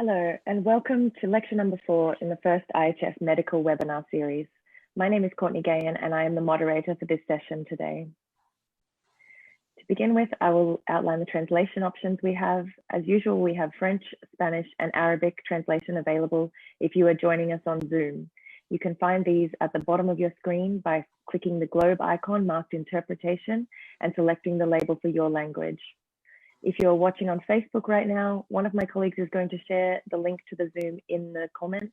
Hello, and welcome to lecture number 4 in the first IHF medical webinar series. My name is Courtney Gahan, and I am the moderator for this session today. To begin with, I will outline the translation options we have. As usual, we have French, Spanish, and Arabic translation available if you are joining us on Zoom. You can find these at the bottom of your screen by clicking the globe icon marked interpretation and selecting the label for your language. If you're watching on Facebook right now, one of my colleagues is going to share the link to the Zoom in the comments,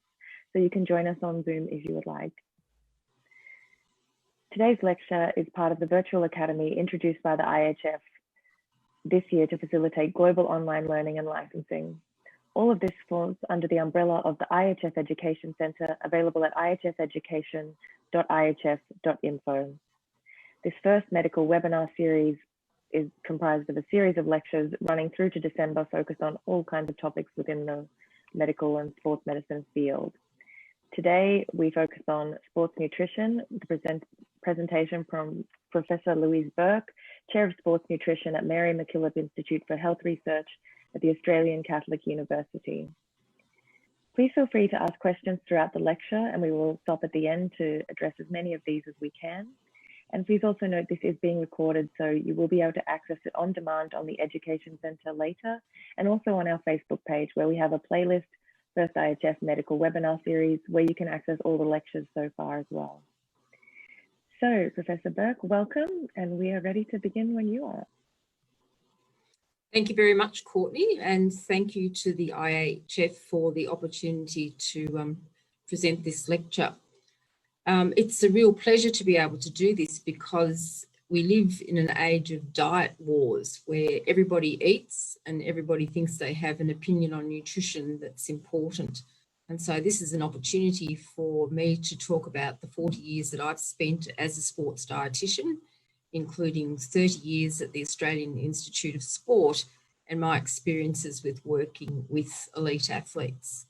so you can join us on Zoom if you would like. Today's lecture is part of the Virtual Academy introduced by the IHF this year to facilitate global online learning and licensing. All of this falls under the umbrella of the IHF Education Centre, available at ihfeducation.ihf.info. This first medical webinar series is comprised of a series of lectures running through to December, focused on all kinds of topics within the medical and sports medicine field. Today, we focus on sports nutrition, the presentation from Professor Louise Burke, Chair of Sports Nutrition at Mary MacKillop Institute for Health Research at the Australian Catholic University. Please feel free to ask questions throughout the lecture, and we will stop at the end to address as many of these as we can. And please also note this is being recorded, so you will be able to access it on demand on the Education Centre later, and also on our Facebook page, where we have a playlist, First IHF Medical Webinar Series, where you can access all the lectures so far as well. So, Professor Burke, welcome, and we are ready to begin when you are. Thank you very much, Courtney, and thank you to the IHF for the opportunity to present this lecture. It's a real pleasure to be able to do this because we live in an age of diet wars where everybody eats and everybody thinks they have an opinion on nutrition that's important. And so this is an opportunity for me to talk about the 40 years that I've spent as a sports dietitian, including 30 years at the Australian Institute of Sport, and my experiences with working with elite athletes.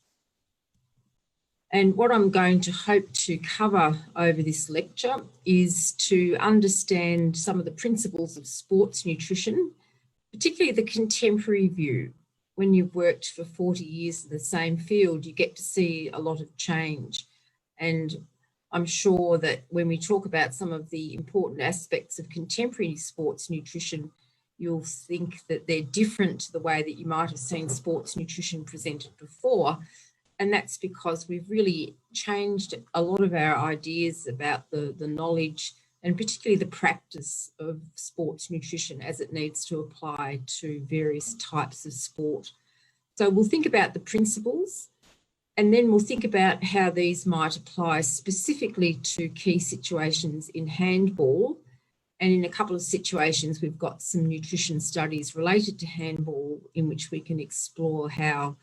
And what I'm going to hope to cover over this lecture is to understand some of the principles of sports nutrition, particularly the contemporary view. When you've worked for 40 years in the same field, you get to see a lot of change. And I'm sure that when we talk about some of the important aspects of contemporary sports nutrition, you'll think that they're different to the way that you might have seen sports nutrition presented before. And that's because we've really changed a lot of our ideas about the knowledge and particularly the practice of sports nutrition as it needs to apply to various types of sport. So we'll think about the principles, and then we'll think about how these might apply specifically to key situations in handball. And in a couple of situations, we've got some nutrition studies related to handball in which we can explore how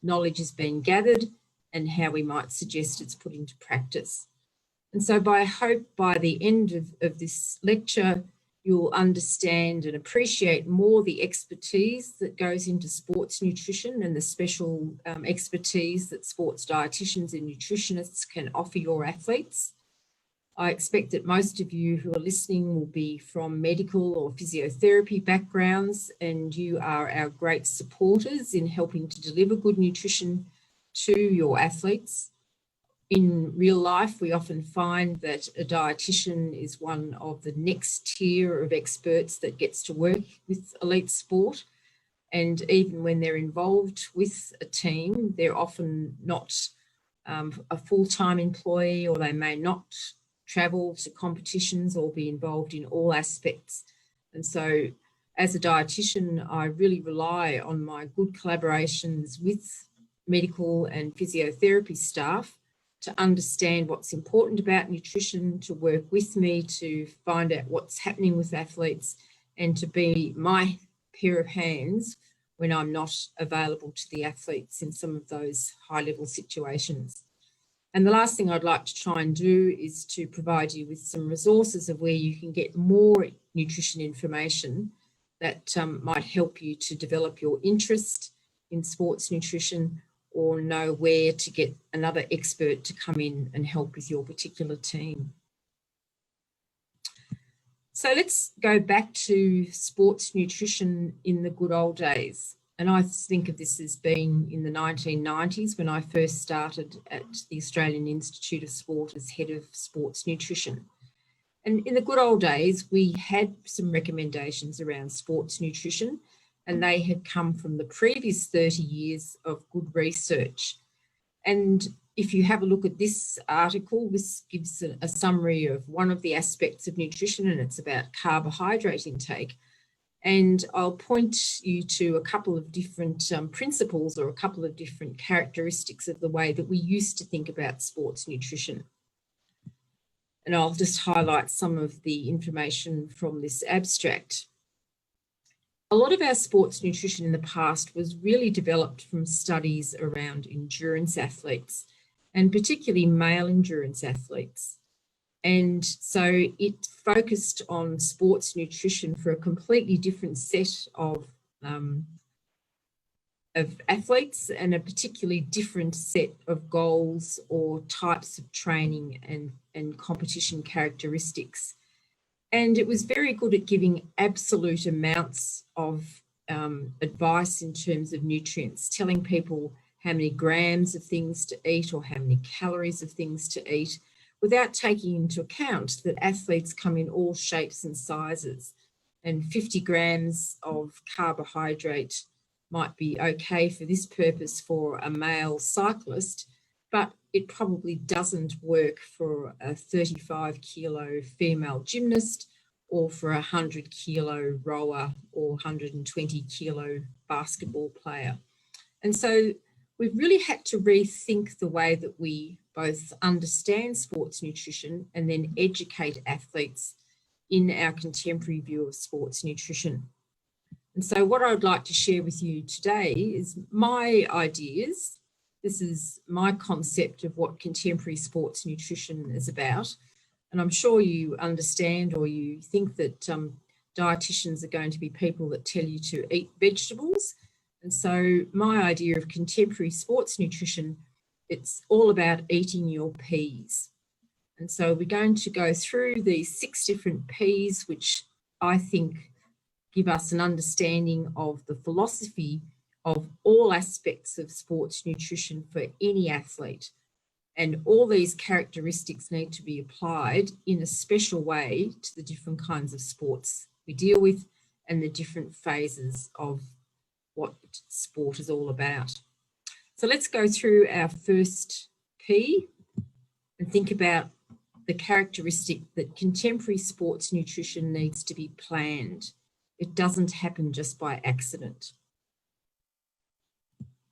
knowledge is being gathered and how we might suggest it's put into practice. And so I hope by the end of this lecture, you'll understand and appreciate more the expertise that goes into sports nutrition and the special expertise that sports dietitians and nutritionists can offer your athletes. I expect that most of you who are listening will be from medical or physiotherapy backgrounds, and you are our great supporters in helping to deliver good nutrition to your athletes. In real life, we often find that a dietitian is one of the next tier of experts that gets to work with elite sport. And even when they're involved with a team, they're often not a full-time employee, or they may not travel to competitions or be involved in all aspects. And so as a dietitian, I really rely on my good collaborations with medical and physiotherapy staff to understand what's important about nutrition, to work with me to find out what's happening with athletes, and to be my pair of hands when I'm not available to the athletes in some of those high-level situations. And the last thing I'd like to try and do is to provide you with some resources of where you can get more nutrition information that might help you to develop your interest in sports nutrition, or know where to get another expert to come in and help with your particular team. So let's go back to sports nutrition in the good old days. And I think of this as being in the 1990s when I first started at the Australian Institute of Sport as head of sports nutrition. And in the good old days, we had some recommendations around sports nutrition, and they had come from the previous 30 years of good research. And if you have a look at this article, this gives a summary of one of the aspects of nutrition, and it's about carbohydrate intake. And I'll point you to a couple of different principles or a couple of different characteristics of the way that we used to think about sports nutrition. And I'll just highlight some of the information from this abstract. A lot of our sports nutrition in the past was really developed from studies around endurance athletes, and particularly male endurance athletes. And so it focused on sports nutrition for a completely different set of athletes and a particularly different set of goals or types of training and competition characteristics. And it was very good at giving absolute amounts of advice in terms of nutrients, telling people how many grams of things to eat or how many calories of things to eat, without taking into account that athletes come in all shapes and sizes, and 50 grams of carbohydrate might be okay for this purpose for a male cyclist, but it probably doesn't work for a 35 kilo female gymnast or for a 100 kilo rower or 120 kilo basketball player. And so we've really had to rethink the way that we both understand sports nutrition and then educate athletes in our contemporary view of sports nutrition. And so what I would like to share with you today is my ideas. This is my concept of what contemporary sports nutrition is about. And I'm sure you understand or you think that dietitians are going to be people that tell you to eat vegetables. And so my idea of contemporary sports nutrition, it's all about eating your peas. And so we're going to go through these 6 different P's, which I think give us an understanding of the philosophy of all aspects of sports nutrition for any athlete. And all these characteristics need to be applied in a special way to the different kinds of sports we deal with and the different phases of what sport is all about. So let's go through our first P and think about the characteristic that contemporary sports nutrition needs to be planned. It doesn't happen just by accident.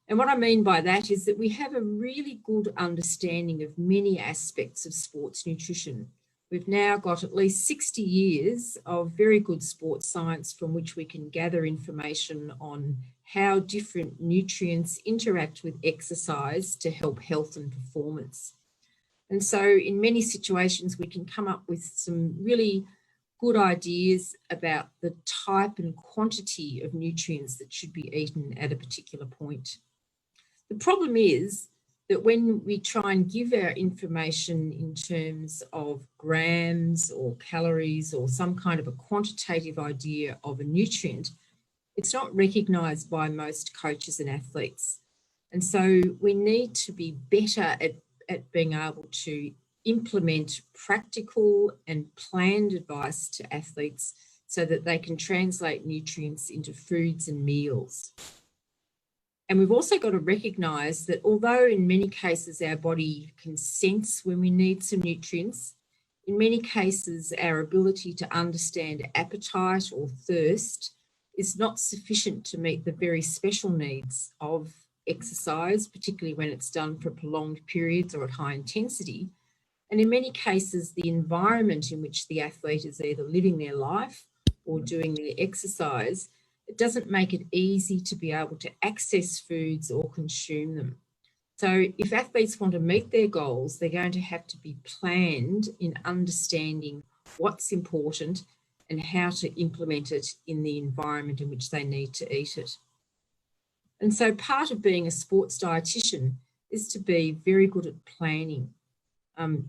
And what I mean by that is that we have a really good understanding of many aspects of sports nutrition. We've now got at least 60 years of very good sports science from which we can gather information on how different nutrients interact with exercise to help health and performance. And so in many situations, we can come up with some really good ideas about the type and quantity of nutrients that should be eaten at a particular point. The problem is that when we try and give our information in terms of grams or calories or some kind of a quantitative idea of a nutrient, it's not recognised by most coaches and athletes. And so we need to be better at being able to implement practical and planned advice to athletes so that they can translate nutrients into foods and meals. And we've also got to recognise that although in many cases our body can sense when we need some nutrients, in many cases our ability to understand appetite or thirst is not sufficient to meet the very special needs of exercise, particularly when it's done for prolonged periods or at high intensity. And in many cases, the environment in which the athlete is either living their life or doing their exercise, it doesn't make it easy to be able to access foods or consume them. So if athletes want to meet their goals, they're going to have to be planned in understanding what's important and how to implement it in the environment in which they need to eat it. And so part of being a sports dietitian is to be very good at planning.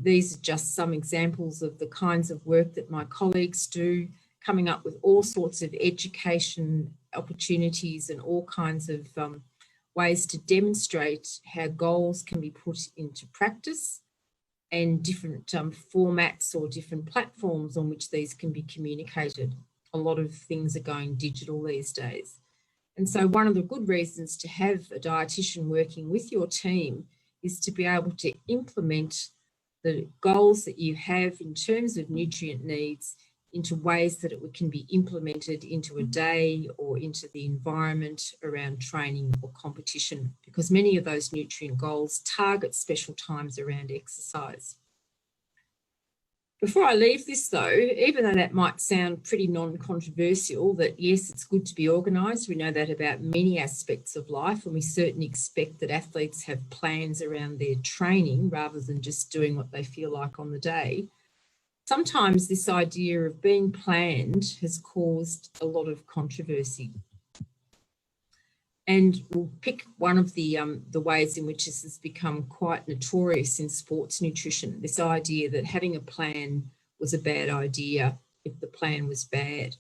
These are just some examples of the kinds of work that my colleagues do, coming up with all sorts of education opportunities and all kinds of ways to demonstrate how goals can be put into practice, and different formats or different platforms on which these can be communicated. A lot of things are going digital these days. And so one of the good reasons to have a dietitian working with your team is to be able to implement the goals that you have in terms of nutrient needs into ways that it can be implemented into a day or into the environment around training or competition, because many of those nutrient goals target special times around exercise. Before I leave this though, even though that might sound pretty non-controversial, that yes, it's good to be organised, we know that about many aspects of life, and we certainly expect that athletes have plans around their training rather than just doing what they feel like on the day. Sometimes this idea of being planned has caused a lot of controversy. And we'll pick one of the ways in which this has become quite notorious in sports nutrition, this idea that having a plan was a bad idea if the plan was bad.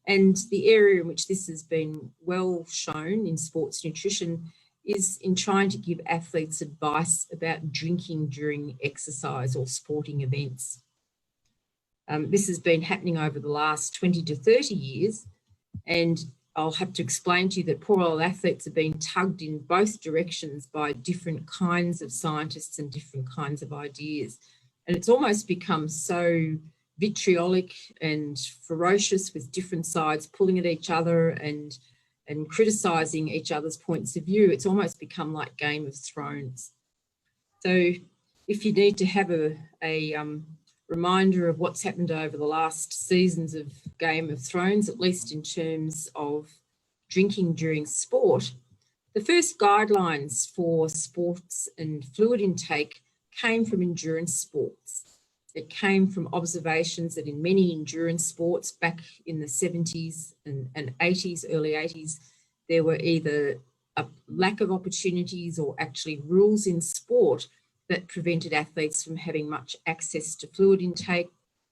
And the area in which this has been well shown in sports nutrition is in trying to give athletes advice about drinking during exercise or sporting events. This has been happening over the last 20 to 30 years, and I'll have to explain to you that poor old athletes are being tugged in both directions by different kinds of scientists and different kinds of ideas. And it's almost become so vitriolic and ferocious, with different sides pulling at each other and criticising each other's points of view. It's almost become like Game of Thrones. So if you need to have a reminder of what's happened over the last seasons of Game of Thrones, at least in terms of drinking during sport, the first guidelines for sports and fluid intake came from endurance sports. It came from observations that in many endurance sports back in the 70s and 80s, early 80s, there were either a lack of opportunities or actually rules in sport that prevented athletes from having much access to fluid intake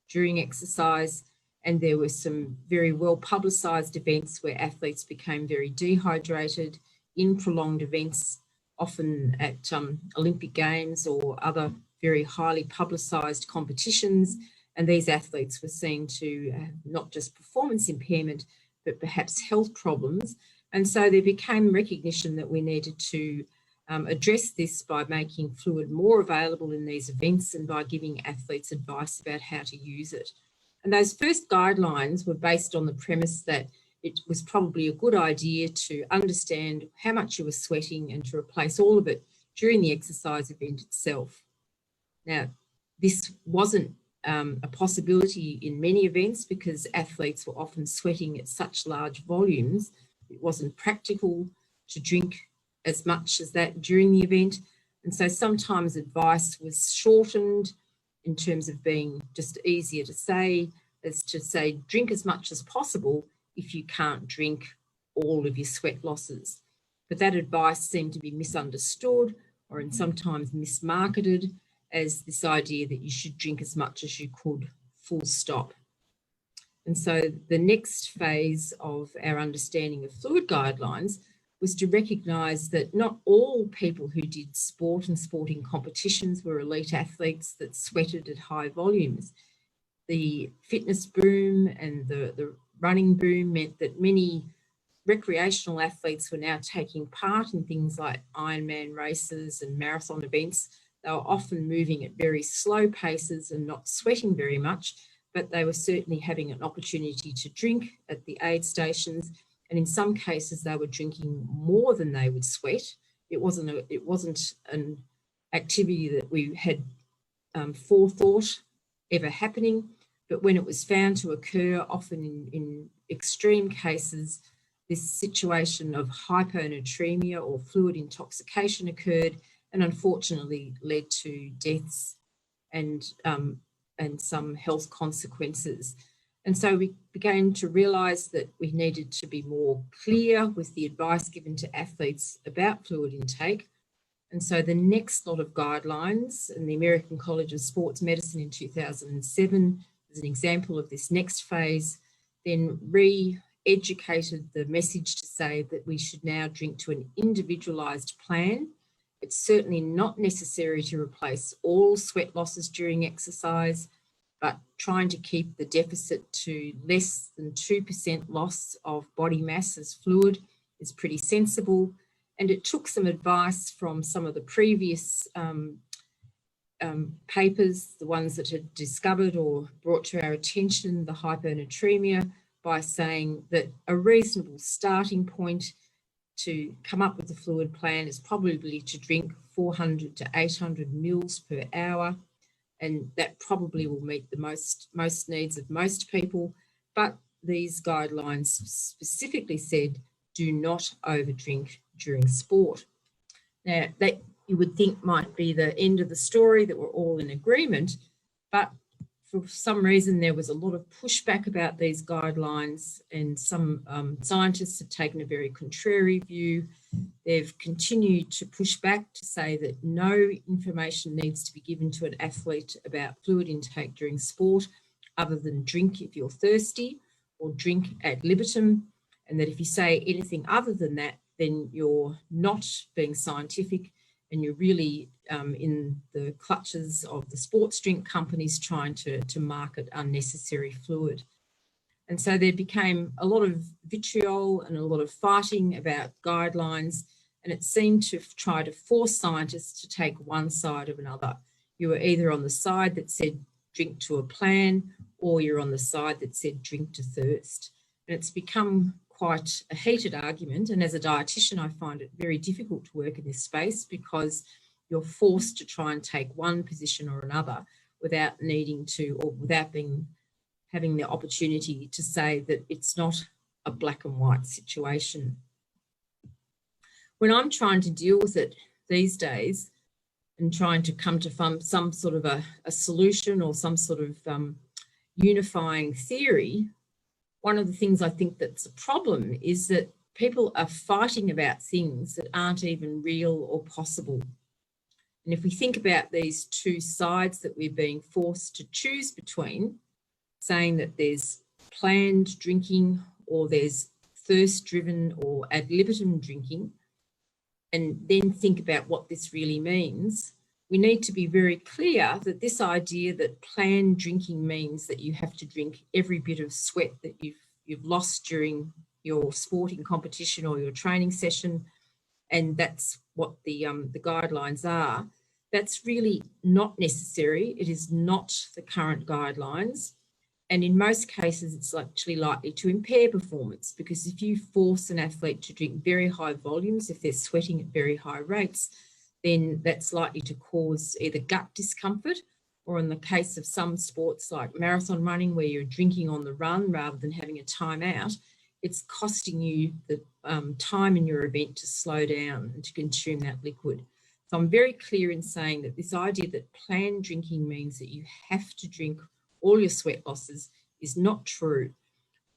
during exercise. And there were some very well publicised events where athletes became very dehydrated in prolonged events, often at Olympic Games or other very highly publicised competitions. And these athletes were seen to not just performance impairment, but perhaps health problems. And so there became recognition that we needed to address this by making fluid more available in these events and by giving athletes advice about how to use it. And those first guidelines were based on the premise that it was probably a good idea to understand how much you were sweating and to replace all of it during the exercise event itself. Now, this wasn't a possibility in many events because athletes were often sweating at such large volumes. It wasn't practical to drink as much as that during the event. And so sometimes advice was shortened in terms of being just easier to say, as to say, drink as much as possible if you can't drink all of your sweat losses. But that advice seemed to be misunderstood or sometimes mismarketed as this idea that you should drink as much as you could, full stop. And so the next phase of our understanding of fluid guidelines was to recognise that not all people who did sport and sporting competitions were elite athletes that sweated at high volumes. The fitness boom and the running boom meant that many recreational athletes were now taking part in things like Ironman races and marathon events. They were often moving at very slow paces and not sweating very much, but they were certainly having an opportunity to drink at the aid stations. And in some cases, they were drinking more than they would sweat. It wasn't an activity that we had forethought ever happening. But when it was found to occur, often in extreme cases, this situation of hyponatremia or fluid intoxication occurred and unfortunately led to deaths and some health consequences. And so we began to realise that we needed to be more clear with the advice given to athletes about fluid intake. And so the next lot of guidelines, and the American College of Sports Medicine in 2007 is an example of this next phase, then educated the message to say that we should now drink to an individualised plan. It's certainly not necessary to replace all sweat losses during exercise, but trying to keep the deficit to less than 2% loss of body mass as fluid is pretty sensible. And it took some advice from some of the previous papers, the ones that had discovered or brought to our attention the hyponatremia, by saying that a reasonable starting point to come up with a fluid plan is probably to drink 400 to 800 mils per hour, and that probably will meet the most needs of most people. But these guidelines specifically said do not overdrink during sport. Now, that you would think might be the end of the story, that we're all in agreement, but for some reason there was a lot of pushback about these guidelines, and some scientists have taken a very contrary view. They've continued to push back to say that no information needs to be given to an athlete about fluid intake during sport other than drink if you're thirsty or drink ad libitum, and that if you say anything other than that, then you're not being scientific and you're really in the clutches of the sports drink companies trying to market unnecessary fluid. And so there became a lot of vitriol and a lot of fighting about guidelines, and it seemed to try to force scientists to take one side of another. You were either on the side that said drink to a plan, or you're on the side that said drink to thirst. And it's become quite a heated argument, and as a dietitian I find it very difficult to work in this space because you're forced to try and take one position or another without needing to, or without having the opportunity to say that it's not a black and white situation. When I'm trying to deal with it these days and trying to come to some sort of a solution or some sort of unifying theory, one of the things I think that's a problem is that people are fighting about things that aren't even real or possible. And if we think about these two sides that we're being forced to choose between, saying that there's planned drinking or there's thirst-driven or ad libitum drinking, and then think about what this really means, we need to be very clear that this idea that planned drinking means that you have to drink every bit of sweat that you've lost during your sporting competition or your training session, and that's what the guidelines are, that's really not necessary. It is not the current guidelines. And in most cases, it's actually likely to impair performance, because if you force an athlete to drink very high volumes, if they're sweating at very high rates, then that's likely to cause either gut discomfort, or in the case of some sports like marathon running where you're drinking on the run rather than having a time out, it's costing you the time in your event to slow down and to consume that liquid. So I'm very clear in saying that this idea that planned drinking means that you have to drink all your sweat losses is not true.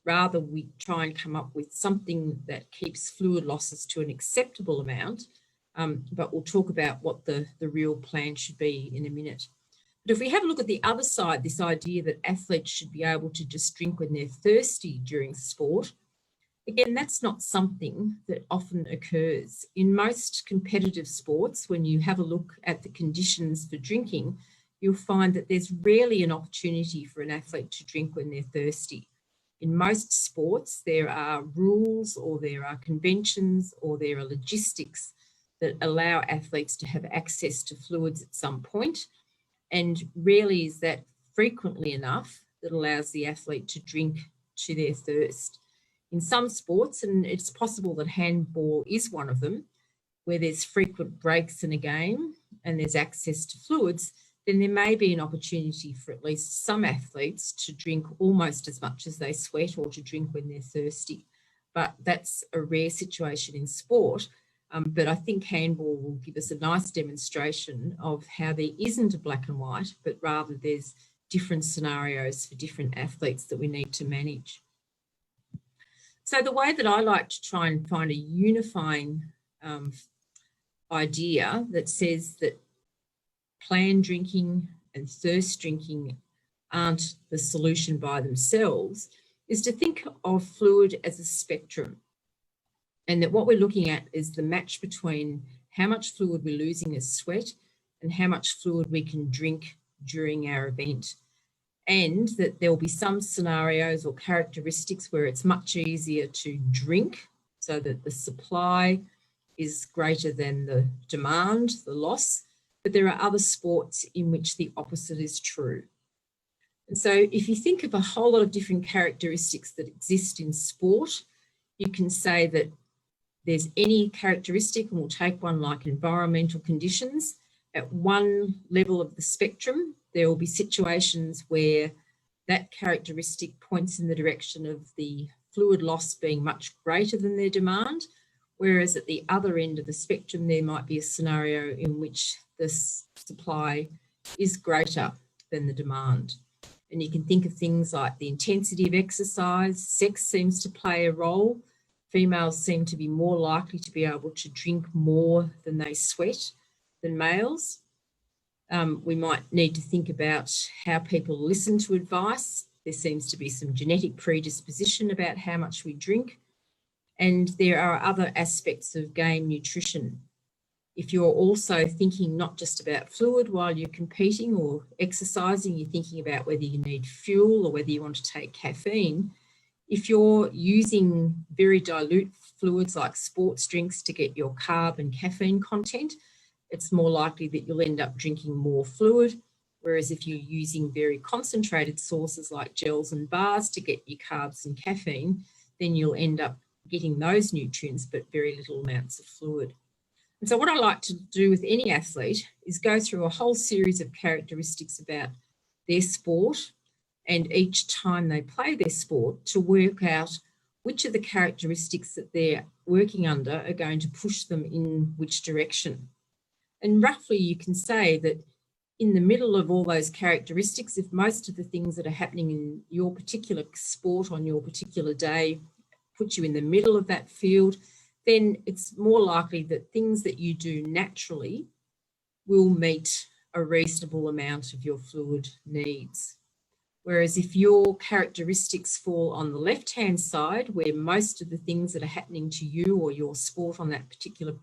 Rather, we try and come up with something that keeps fluid losses to an acceptable amount, but we'll talk about what the real plan should be in a minute. But if we have a look at the other side, this idea that athletes should be able to just drink when they're thirsty during sport, again, that's not something that often occurs. In most competitive sports, when you have a look at the conditions for drinking, you'll find that there's rarely an opportunity for an athlete to drink when they're thirsty. In most sports, there are rules or there are conventions or there are logistics that allow athletes to have access to fluids at some point, and rarely is that frequently enough that allows the athlete to drink to their thirst. In some sports, and it's possible that handball is one of them, where there's frequent breaks in a game and there's access to fluids, then there may be an opportunity for at least some athletes to drink almost as much as they sweat or to drink when they're thirsty. But that's a rare situation in sport. But I think handball will give us a nice demonstration of how there isn't a black and white, but rather there's different scenarios for different athletes that we need to manage. So the way that I like to try and find a unifying idea that says that planned drinking and thirst drinking aren't the solution by themselves is to think of fluid as a spectrum, and that what we're looking at is the match between how much fluid we're losing as sweat and how much fluid we can drink during our event. And that there will be some scenarios or characteristics where it's much easier to drink so that the supply is greater than the demand, the loss, but there are other sports in which the opposite is true. And so if you think of a whole lot of different characteristics that exist in sport, you can say that there's any characteristic, and we'll take one like environmental conditions. At one level of the spectrum, there will be situations where that characteristic points in the direction of the fluid loss being much greater than their demand, whereas at the other end of the spectrum, there might be a scenario in which the supply is greater than the demand. And you can think of things like the intensity of exercise. Sex seems to play a role. Females seem to be more likely to be able to drink more than they sweat than males. We might need to think about how people listen to advice. There seems to be some genetic predisposition about how much we drink. And there are other aspects of game nutrition. If you're also thinking not just about fluid while you're competing or exercising, you're thinking about whether you need fuel or whether you want to take caffeine. If you're using very dilute fluids like sports drinks to get your carb and caffeine content, it's more likely that you'll end up drinking more fluid. Whereas if you're using very concentrated sources like gels and bars to get your carbs and caffeine, then you'll end up getting those nutrients, but very little amounts of fluid. And so what I like to do with any athlete is go through a whole series of characteristics about their sport, and each time they play their sport to work out which of the characteristics that they're working under are going to push them in which direction. And roughly you can say that in the middle of all those characteristics, if most of the things that are happening in your particular sport on your particular day put you in the middle of that field, then it's more likely that things that you do naturally will meet a reasonable amount of your fluid needs. Whereas if your characteristics fall on the left-hand side, where most of the things that are happening to you or your sport on that particular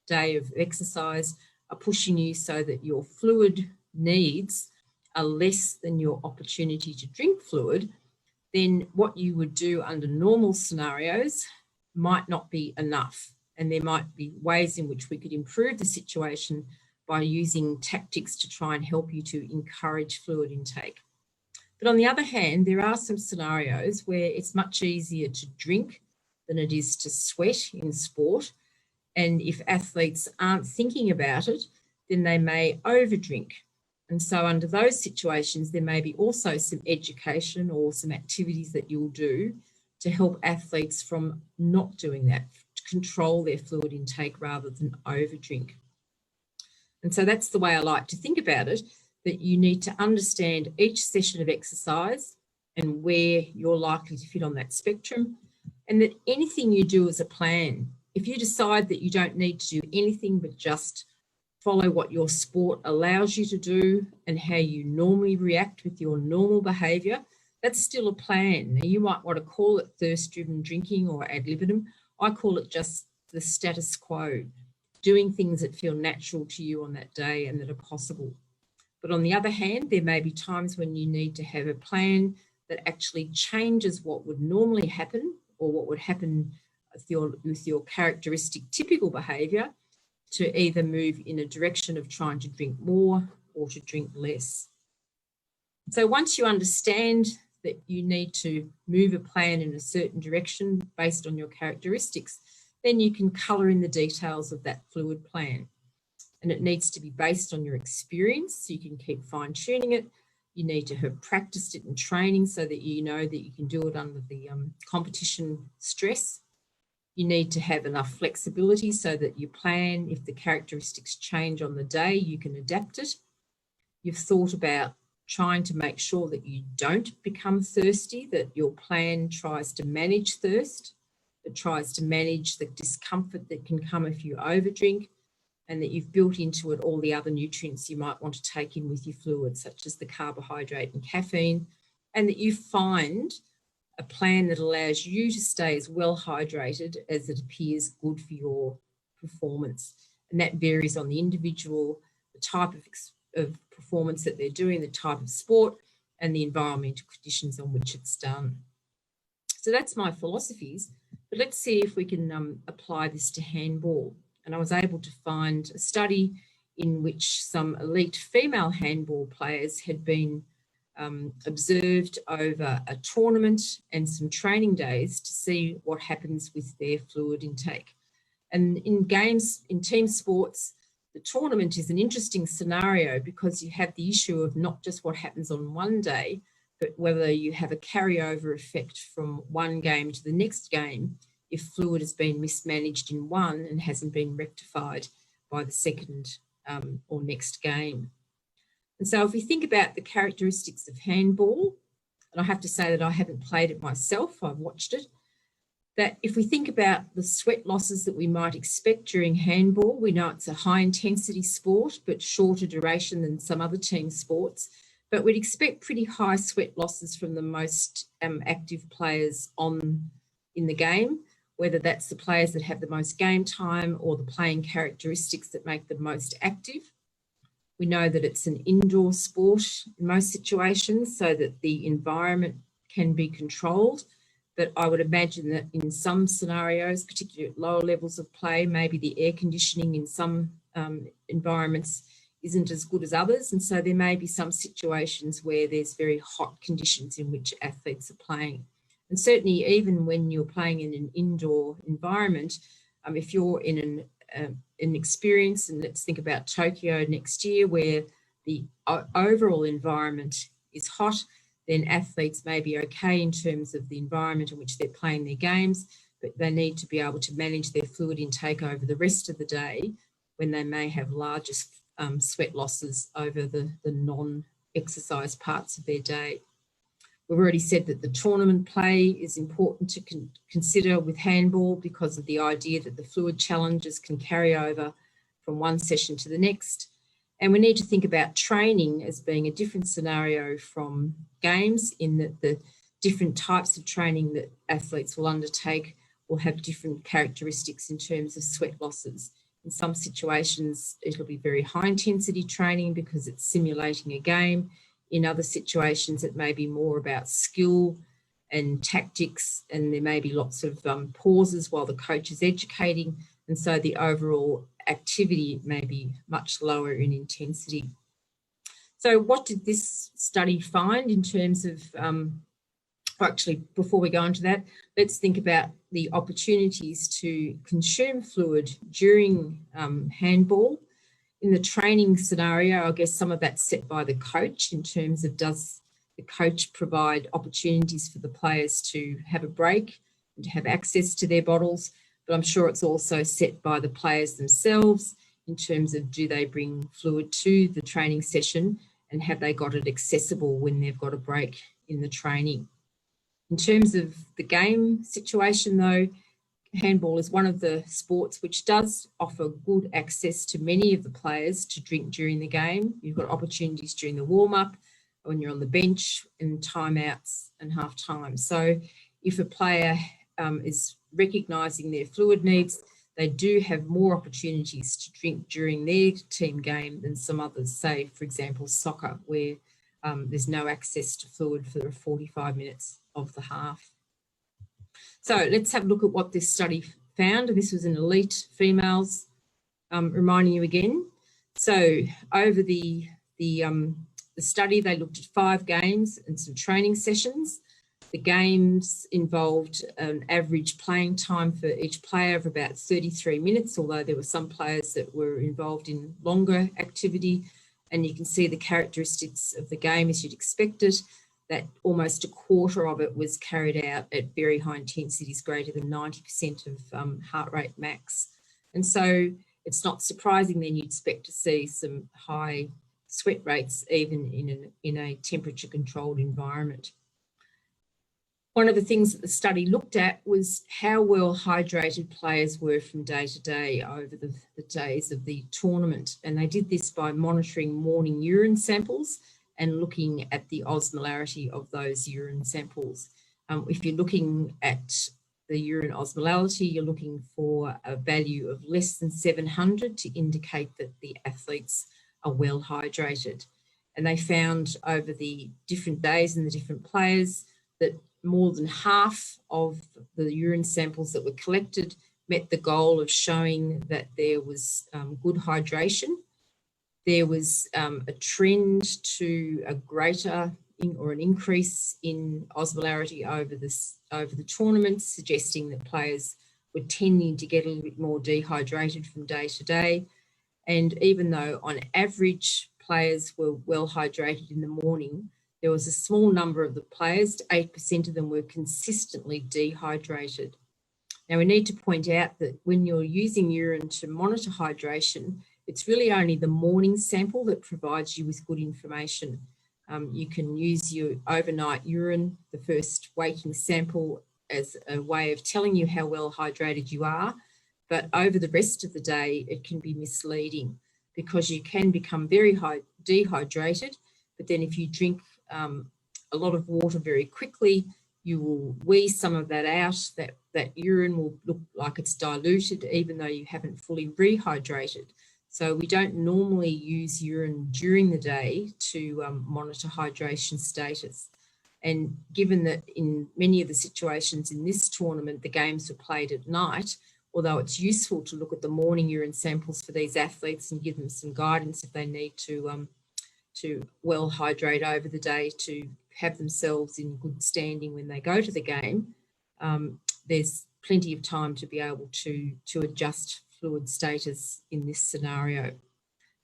day of exercise are pushing you so that your fluid needs are less than your opportunity to drink fluid, then what you would do under normal scenarios might not be enough. And there might be ways in which we could improve the situation by using tactics to try and help you to encourage fluid intake. But on the other hand, there are some scenarios where it's much easier to drink than it is to sweat in sport. And if athletes aren't thinking about it, then they may overdrink. And so under those situations, there may be also some education or some activities that you'll do to help athletes from not doing that, to control their fluid intake rather than overdrink. And so that's the way I like to think about it, that you need to understand each session of exercise and where you're likely to fit on that spectrum, and that anything you do is a plan. If you decide that you don't need to do anything but just follow what your sport allows you to do and how you normally react with your normal behaviour, that's still a plan. Now, you might want to call it thirst-driven drinking or ad libitum. I call it just the status quo, doing things that feel natural to you on that day and that are possible. But on the other hand, there may be times when you need to have a plan that actually changes what would normally happen or what would happen with your characteristic typical behaviour to either move in a direction of trying to drink more or to drink less. So once you understand that you need to move a plan in a certain direction based on your characteristics, then you can colour in the details of that fluid plan. And it needs to be based on your experience, so you can keep fine-tuning it. You need to have practiced it in training so that you know that you can do it under the competition stress. You need to have enough flexibility so that you plan, if the characteristics change on the day, you can adapt it. You've thought about trying to make sure that you don't become thirsty, that your plan tries to manage thirst, that tries to manage the discomfort that can come if you overdrink, and that you've built into it all the other nutrients you might want to take in with your fluid, such as the carbohydrate and caffeine, and that you find a plan that allows you to stay as well hydrated as it appears good for your performance. And that varies on the individual, the type of performance that they're doing, the type of sport, and the environmental conditions on which it's done. So that's my philosophies, but let's see if we can apply this to handball. And I was able to find a study in which some elite female handball players had been observed over a tournament and some training days to see what happens with their fluid intake. And in games, in team sports, the tournament is an interesting scenario because you have the issue of not just what happens on one day, but whether you have a carryover effect from one game to the next game if fluid has been mismanaged in one and hasn't been rectified by the second or next game. And so if we think about the characteristics of handball, and I have to say that I haven't played it myself, I've watched it, that if we think about the sweat losses that we might expect during handball, we know it's a high intensity sport, but shorter duration than some other team sports, but we'd expect pretty high sweat losses from the most active players in the game, whether that's the players that have the most game time or the playing characteristics that make them most active. We know that it's an indoor sport in most situations so that the environment can be controlled. But I would imagine that in some scenarios, particularly at lower levels of play, maybe the air conditioning in some environments isn't as good as others. And so there may be some situations where there's very hot conditions in which athletes are playing. And certainly even when you're playing in an indoor environment, if you're in an experience, and let's think about Tokyo next year, where the overall environment is hot, then athletes may be okay in terms of the environment in which they're playing their games, but they need to be able to manage their fluid intake over the rest of the day when they may have larger sweat losses over the non-exercise parts of their day. We've already said that the tournament play is important to consider with handball because of the idea that the fluid challenges can carry over from one session to the next. And we need to think about training as being a different scenario from games, in that the different types of training that athletes will undertake will have different characteristics in terms of sweat losses. In some situations, it'll be very high intensity training because it's simulating a game. In other situations, it may be more about skill and tactics, and there may be lots of pauses while the coach is educating. And so the overall activity may be much lower in intensity. So what did this study find in terms of, actually, before we go into that, let's think about the opportunities to consume fluid during handball. In the training scenario, I guess some of that's set by the coach in terms of, does the coach provide opportunities for the players to have a break and to have access to their bottles? But I'm sure it's also set by the players themselves in terms of, do they bring fluid to the training session and have they got it accessible when they've got a break in the training? In terms of the game situation though, handball is one of the sports which does offer good access to many of the players to drink during the game. You've got opportunities during the warm-up, when you're on the bench, and timeouts and half-time. So if a player is recognising their fluid needs, they do have more opportunities to drink during their team game than some others, say, for example, soccer, where there's no access to fluid for the 45 minutes of the half. So let's have a look at what this study found. This was in elite females, reminding you again. So over the study, they looked at 5 games and some training sessions. The games involved an average playing time for each player of about 33 minutes, although there were some players that were involved in longer activity. And you can see the characteristics of the game as you'd expect it, that almost a quarter of it was carried out at very high intensities, greater than 90% of heart rate max. And so it's not surprising then you'd expect to see some high sweat rates even in a temperature controlled environment. One of the things that the study looked at was how well hydrated players were from day to day over the days of the tournament. And they did this by monitoring morning urine samples and looking at the osmolarity of those urine samples. If you're looking at the urine osmolality, you're looking for a value of less than 700 to indicate that the athletes are well hydrated. And they found over the different days and the different players that more than half of the urine samples that were collected met the goal of showing that there was good hydration. There was a trend to a greater or an increase in osmolarity over the tournament, suggesting that players were tending to get a little bit more dehydrated from day to day. And even though on average players were well hydrated in the morning, there was a small number of the players, 8% of them were consistently dehydrated. Now, we need to point out that when you're using urine to monitor hydration, it's really only the morning sample that provides you with good information. You can use your overnight urine, the first waking sample, as a way of telling you how well hydrated you are. But over the rest of the day, it can be misleading because you can become very dehydrated. But then if you drink a lot of water very quickly, you will wheeze some of that out. That urine will look like it's diluted, even though you haven't fully rehydrated. So we don't normally use urine during the day to monitor hydration status. And given that in many of the situations in this tournament, the games were played at night, although it's useful to look at the morning urine samples for these athletes and give them some guidance if they need to well hydrate over the day to have themselves in good standing when they go to the game, there's plenty of time to be able to adjust fluid status in this scenario.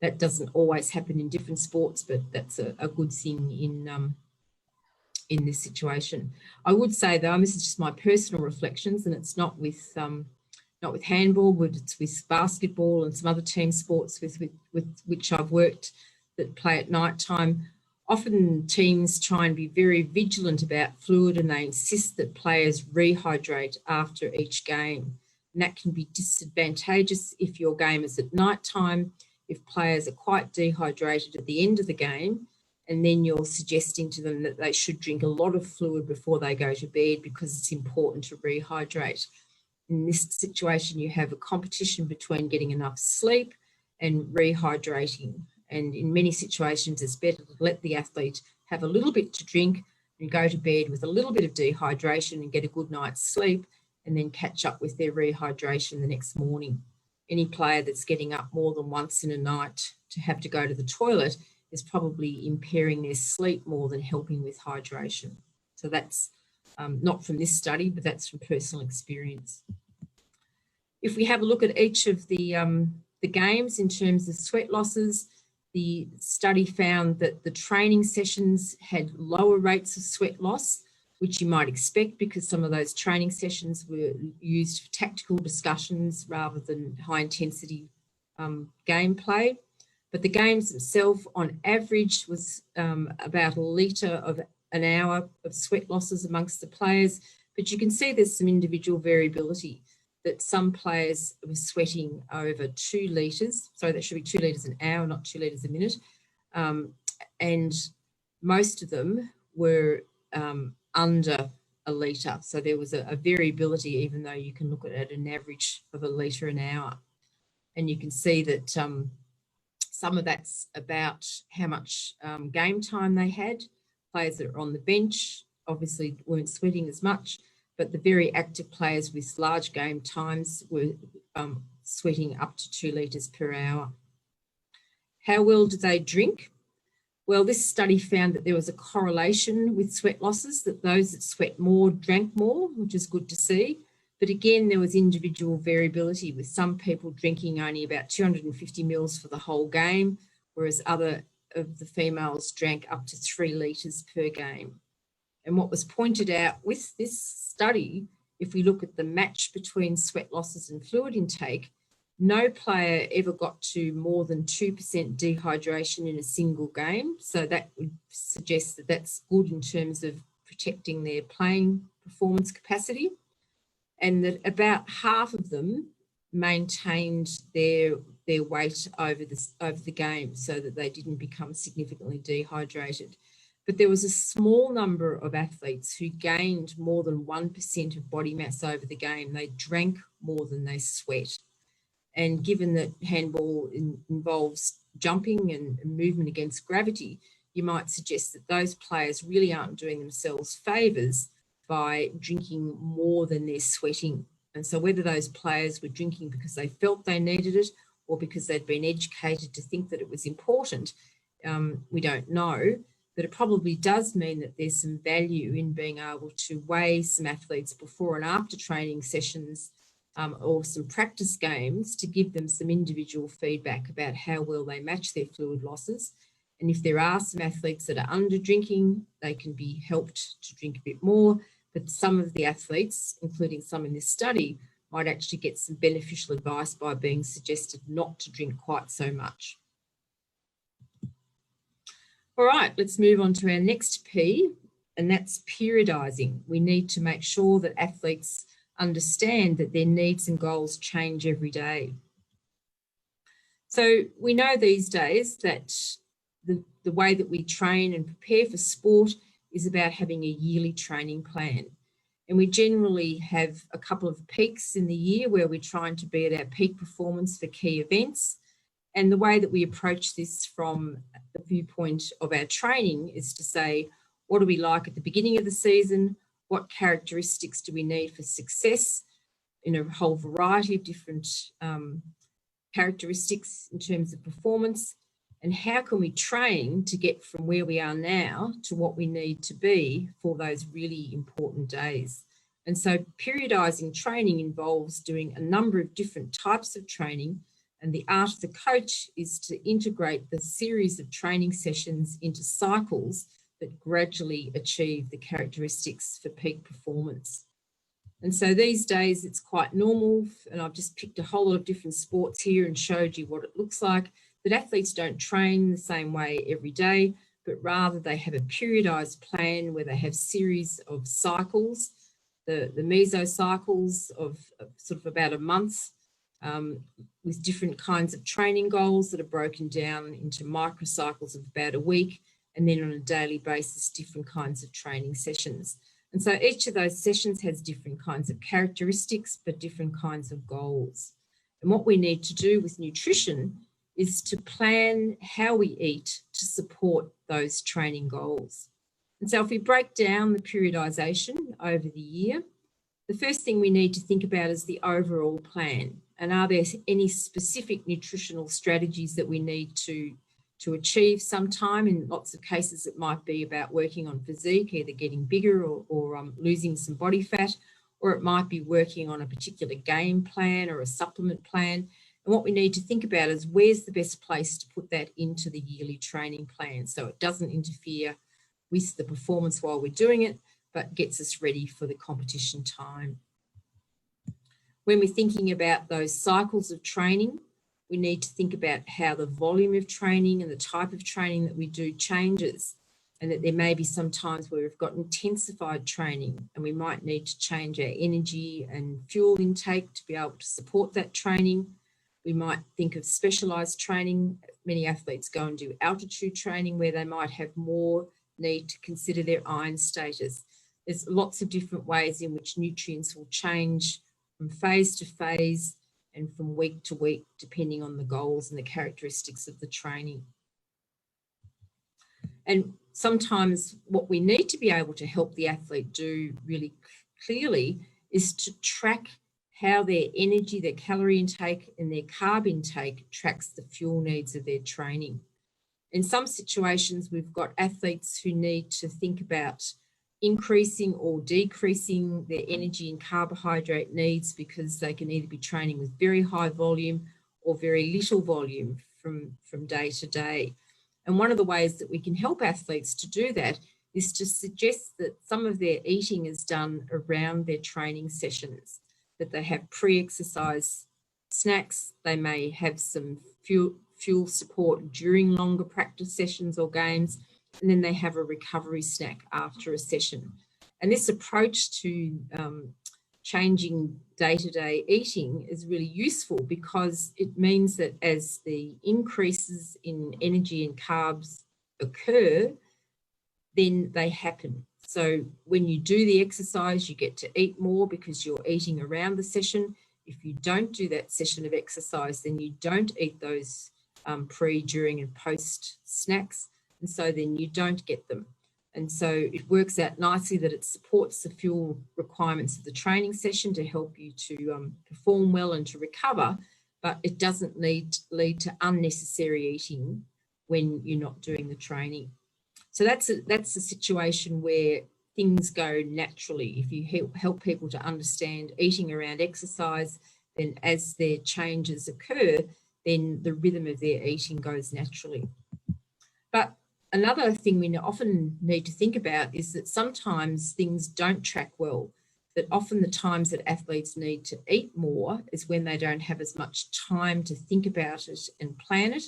That doesn't always happen in different sports, but that's a good thing in this situation. I would say though, and this is just my personal reflections, and it's not with handball, but it's with basketball and some other team sports with which I've worked that play at night time. Often teams try and be very vigilant about fluid, and they insist that players rehydrate after each game. And that can be disadvantageous if your game is at night time, if players are quite dehydrated at the end of the game, and then you're suggesting to them that they should drink a lot of fluid before they go to bed because it's important to rehydrate. In this situation, you have a competition between getting enough sleep and rehydrating. And in many situations, it's better to let the athlete have a little bit to drink and go to bed with a little bit of dehydration and get a good night's sleep, and then catch up with their rehydration the next morning. Any player that's getting up more than once in a night to have to go to the toilet is probably impairing their sleep more than helping with hydration. So that's not from this study, but that's from personal experience. If we have a look at each of the games in terms of sweat losses, the study found that the training sessions had lower rates of sweat loss, which you might expect because some of those training sessions were used for tactical discussions rather than high intensity gameplay. But the games themselves on average was about 1 litre of an hour of sweat losses amongst the players. But you can see there's some individual variability, that some players were sweating over 2 litres. So that should be 2 litres an hour, not 2 litres a minute. And most of them were under 1 litre. So there was a variability, even though you can look at an average of 1 litre an hour. And you can see that some of that's about how much game time they had. Players that are on the bench obviously weren't sweating as much, but the very active players with large game times were sweating up to 2 litres per hour. How well do they drink? Well, this study found that there was a correlation with sweat losses, that those that sweat more drank more, which is good to see. But again, there was individual variability, with some people drinking only about 250 mils for the whole game, whereas other of the females drank up to 3 litres per game. And what was pointed out with this study, if we look at the match between sweat losses and fluid intake, no player ever got to more than 2% dehydration in a single game. So that would suggest that that's good in terms of protecting their playing performance capacity. And that about half of them maintained their weight over the game, so that they didn't become significantly dehydrated. but there was a small number of athletes who gained more than 1% of body mass over the game. They drank more than they sweat. And given that handball involves jumping and movement against gravity, you might suggest that those players really aren't doing themselves favours by drinking more than they're sweating. And so whether those players were drinking because they felt they needed it or because they'd been educated to think that it was important, we don't know. But it probably does mean that there's some value in being able to weigh some athletes before and after training sessions or some practice games to give them some individual feedback about how well they match their fluid losses. And if there are some athletes that are under drinking, they can be helped to drink a bit more. But some of the athletes, including some in this study, might actually get some beneficial advice by being suggested not to drink quite so much. All right, let's move on to our next P, and that's periodising. We need to make sure that athletes understand that their needs and goals change every day. So we know these days that the way that we train and prepare for sport is about having a yearly training plan. And we generally have a couple of peaks in the year where we're trying to be at our peak performance for key events. And the way that we approach this from the viewpoint of our training is to say, what do we like at the beginning of the season? What characteristics do we need for success in a whole variety of different characteristics in terms of performance? And how can we train to get from where we are now to what we need to be for those really important days? And so periodising training involves doing a number of different types of training, and the art of the coach is to integrate the series of training sessions into cycles that gradually achieve the characteristics for peak performance. And so these days it's quite normal, and I've just picked a whole lot of different sports here and showed you what it looks like, that athletes don't train the same way every day, but rather they have a periodised plan where they have series of cycles, the mesocycles of sort of about a month, with different kinds of training goals that are broken down into microcycles of about a week, and then on a daily basis, different kinds of training sessions. And so each of those sessions has different kinds of characteristics, but different kinds of goals. And what we need to do with nutrition is to plan how we eat to support those training goals. And so if we break down the periodisation over the year, the first thing we need to think about is the overall plan. And are there any specific nutritional strategies that we need to achieve sometime? In lots of cases, it might be about working on physique, either getting bigger or losing some body fat, or it might be working on a particular game plan or a supplement plan. And what we need to think about is where's the best place to put that into the yearly training plan so it doesn't interfere with the performance while we're doing it, but gets us ready for the competition time. When we're thinking about those cycles of training, we need to think about how the volume of training and the type of training that we do changes, and that there may be some times where we've got intensified training and we might need to change our energy and fuel intake to be able to support that training. We might think of specialised training. Many athletes go and do altitude training where they might have more need to consider their iron status. There's lots of different ways in which nutrients will change from phase to phase and from week to week, depending on the goals and the characteristics of the training. And sometimes what we need to be able to help the athlete do really clearly is to track how their energy, their calorie intake and their carb intake tracks the fuel needs of their training. In some situations, we've got athletes who need to think about increasing or decreasing their energy and carbohydrate needs because they can either be training with very high volume or very little volume from day to day. And one of the ways that we can help athletes to do that is to suggest that some of their eating is done around their training sessions, that they have pre-exercise snacks, they may have some fuel support during longer practice sessions or games, and then they have a recovery snack after a session. And this approach to changing day-to-day eating is really useful because it means that as the increases in energy and carbs occur, then they happen. So when you do the exercise, you get to eat more because you're eating around the session. If you don't do that session of exercise, then you don't eat those pre, during and post snacks. And so then you don't get them. And so it works out nicely that it supports the fuel requirements of the training session to help you to perform well and to recover, but it doesn't lead to unnecessary eating when you're not doing the training. So that's a situation where things go naturally. If you help people to understand eating around exercise, then as their changes occur, then the rhythm of their eating goes naturally. But another thing we often need to think about is that sometimes things don't track well, that often the times that athletes need to eat more is when they don't have as much time to think about it and plan it.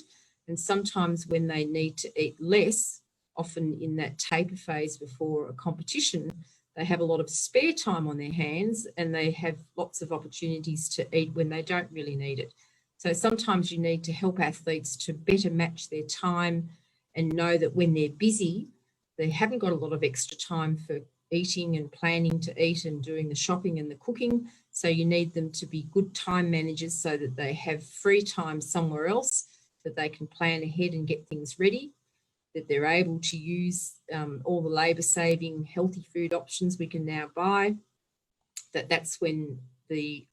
And sometimes when they need to eat less, often in that taper phase before a competition, they have a lot of spare time on their hands and they have lots of opportunities to eat when they don't really need it. So sometimes you need to help athletes to better match their time and know that when they're busy, they haven't got a lot of extra time for eating and planning to eat and doing the shopping and the cooking. So you need them to be good time managers so that they have free time somewhere else, that they can plan ahead and get things ready, that they're able to use all the labour-saving healthy food options we can now buy, that's when the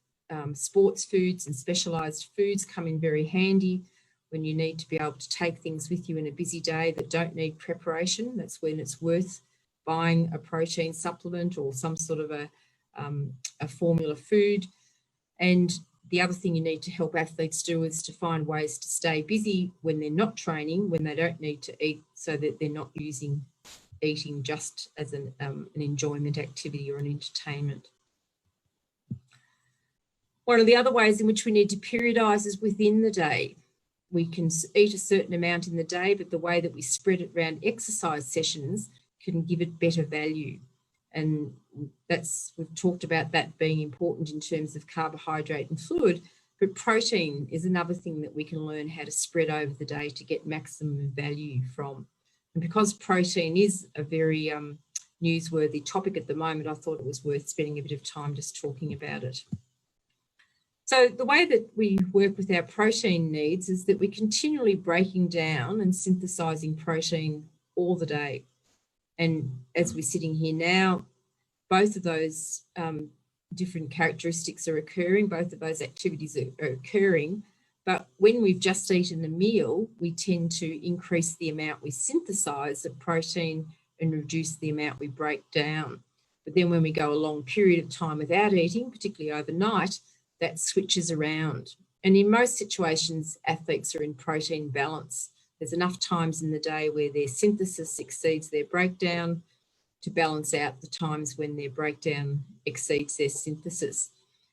sports foods and specialised foods come in very handy, when you need to be able to take things with you in a busy day that don't need preparation. That's when it's worth buying a protein supplement or some sort of a formula food. And the other thing you need to help athletes do is to find ways to stay busy when they're not training, when they don't need to eat, so that they're not using eating just as an enjoyment activity or an entertainment. One of the other ways in which we need to periodise is within the day. We can eat a certain amount in the day, but the way that we spread it around exercise sessions can give it better value. And we've talked about that being important in terms of carbohydrate and fluid, but protein is another thing that we can learn how to spread over the day to get maximum value from. And because protein is a very newsworthy topic at the moment, I thought it was worth spending a bit of time just talking about it. So the way that we work with our protein needs is that we're continually breaking down and synthesizing protein all the day. And as we're sitting here now, both of those different characteristics are occurring, both of those activities are occurring. But when we've just eaten a meal, we tend to increase the amount we synthesize of protein and reduce the amount we break down. But then when we go a long period of time without eating, particularly overnight, that switches around. And in most situations, athletes are in protein balance. There's enough times in the day where their synthesis exceeds their breakdown to balance out the times when their breakdown exceeds their synthesis.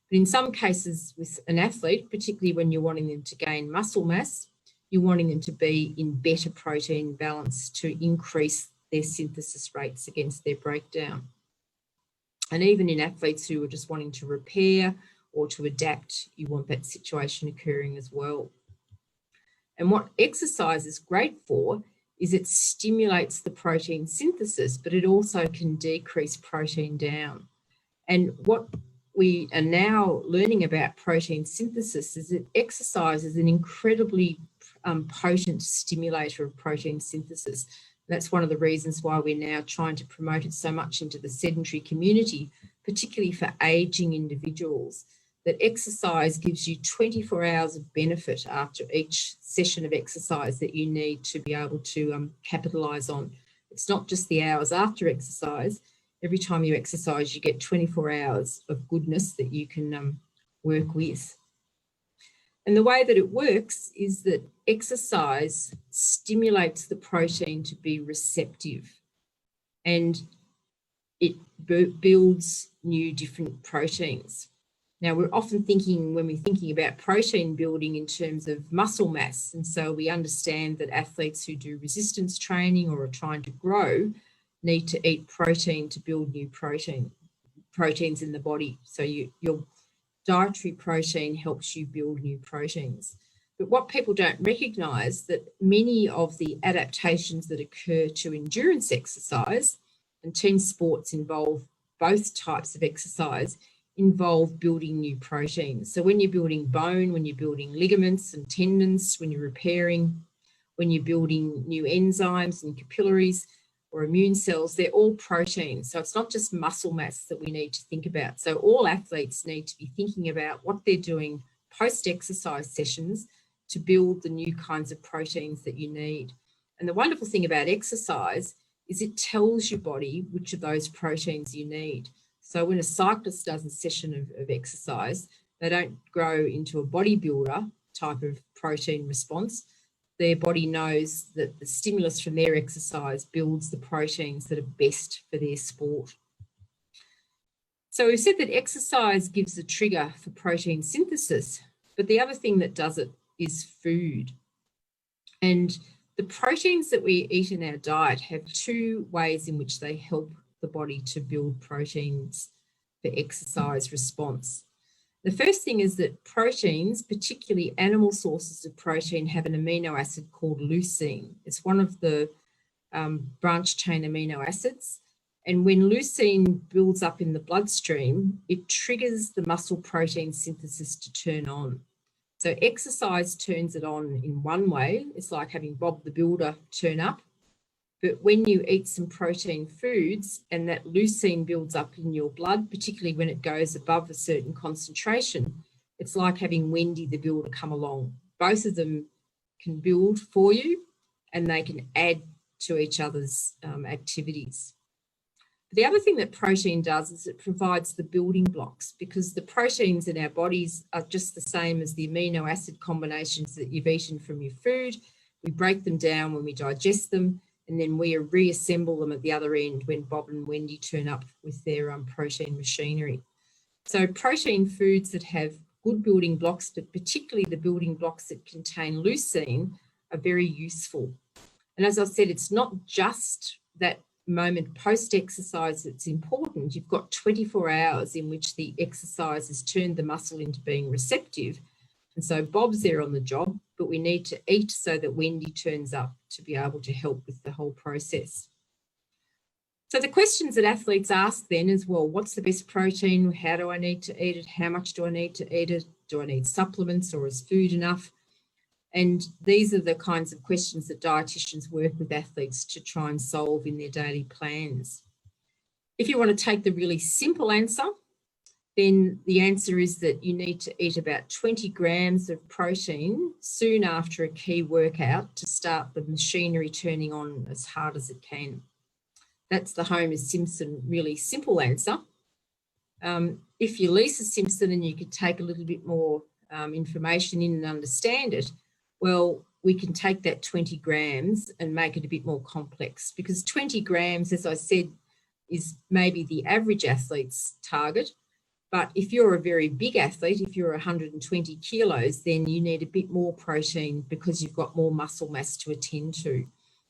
But in some cases with an athlete, particularly when you're wanting them to gain muscle mass, you're wanting them to be in better protein balance to increase their synthesis rates against their breakdown. And even in athletes who are just wanting to repair or to adapt, you want that situation occurring as well. And what exercise is great for is it stimulates the protein synthesis, but it also can decrease protein down. And what we are now learning about protein synthesis is that exercise is an incredibly potent stimulator of protein synthesis. That's one of the reasons why we're now trying to promote it so much into the sedentary community, particularly for aging individuals, that exercise gives you 24 hours of benefit after each session of exercise that you need to be able to capitalise on. It's not just the hours after exercise. Every time you exercise, you get 24 hours of goodness that you can work with. And the way that it works is that exercise stimulates the protein to be receptive, and it builds new different proteins. Now, we're often thinking, when we're thinking about protein building, in terms of muscle mass. And so we understand that athletes who do resistance training or are trying to grow need to eat protein to build new proteins in the body. So your dietary protein helps you build new proteins. But what people don't recognise, that many of the adaptations that occur to endurance exercise, and team sports involve both types of exercise, involve building new proteins. So when you're building bone, when you're building ligaments and tendons, when you're repairing, when you're building new enzymes and capillaries or immune cells, they're all proteins. So it's not just muscle mass that we need to think about. So all athletes need to be thinking about what they're doing post-exercise sessions to build the new kinds of proteins that you need. And the wonderful thing about exercise is it tells your body which of those proteins you need. So when a cyclist does a session of exercise, they don't grow into a bodybuilder type of protein response. Their body knows that the stimulus from their exercise builds the proteins that are best for their sport. So we've said that exercise gives the trigger for protein synthesis, but the other thing that does it is food. And the proteins that we eat in our diet have two ways in which they help the body to build proteins for exercise response. The first thing is that proteins, particularly animal sources of protein, have an amino acid called leucine. It's one of the branch chain amino acids. And when leucine builds up in the bloodstream, it triggers the muscle protein synthesis to turn on. So exercise turns it on in one way. It's like having Bob the Builder turn up. But when you eat some protein foods and that leucine builds up in your blood, particularly when it goes above a certain concentration, it's like having Wendy the Builder come along. Both of them can build for you and they can add to each other's activities. The other thing that protein does is it provides the building blocks, because the proteins in our bodies are just the same as the amino acid combinations that you've eaten from your food. We break them down when we digest them, and then we reassemble them at the other end when Bob and Wendy turn up with their protein machinery. So protein foods that have good building blocks, but particularly the building blocks that contain leucine, are very useful. And as I said, it's not just that moment post-exercise that's important. You've got 24 hours in which the exercise has turned the muscle into being receptive. And so Bob's there on the job, but we need to eat so that Wendy turns up to be able to help with the whole process. So the questions that athletes ask then is, well, what's the best protein? How do I need to eat it? How much do I need to eat it? Do I need supplements, or is food enough? And these are the kinds of questions that dietitians work with athletes to try and solve in their daily plans. If you want to take the really simple answer, then the answer is that you need to eat about 20 grams of protein soon after a key workout to start the machinery turning on as hard as it can. That's the Homer Simpson really simple answer. If you're Lisa Simpson and you could take a little bit more information in and understand it, well, we can take that 20 grams and make it a bit more complex, because 20 grams, as I said, is maybe the average athlete's target. But if you're a very big athlete, if you're 120 kilos, then you need a bit more protein because you've got more muscle mass to attend to.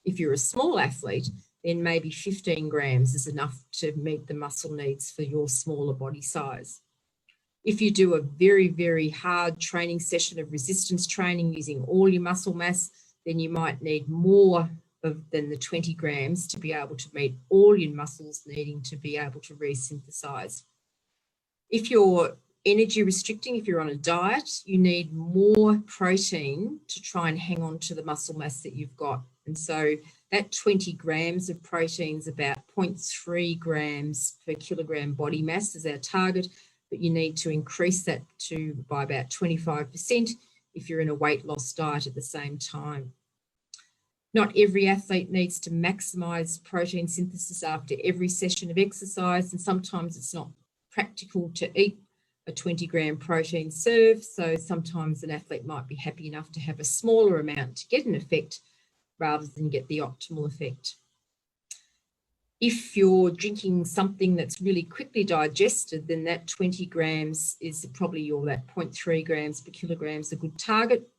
If you're a small athlete, then maybe 15 grams is enough to meet the muscle needs for your smaller body size. If you do a very, very hard training session of resistance training using all your muscle mass, then you might need more than the 20 grams to be able to meet all your muscles needing to be able to resynthesize. If you're energy restricting, if you're on a diet, you need more protein to try and hang on to the muscle mass that you've got. And so that 20 grams of protein is about 0.3 grams per kilogram body mass is our target. But you need to increase that by about 25% if you're in a weight loss diet at the same time. Not every athlete needs to maximize protein synthesis after every session of exercise, and sometimes it's not practical to eat a 20 gram protein serve. So sometimes an athlete might be happy enough to have a smaller amount to get an effect rather than get the optimal effect. If you're drinking something that's really quickly digested, then that 20 grams is probably that 0.3 grams per kilogram is a good target.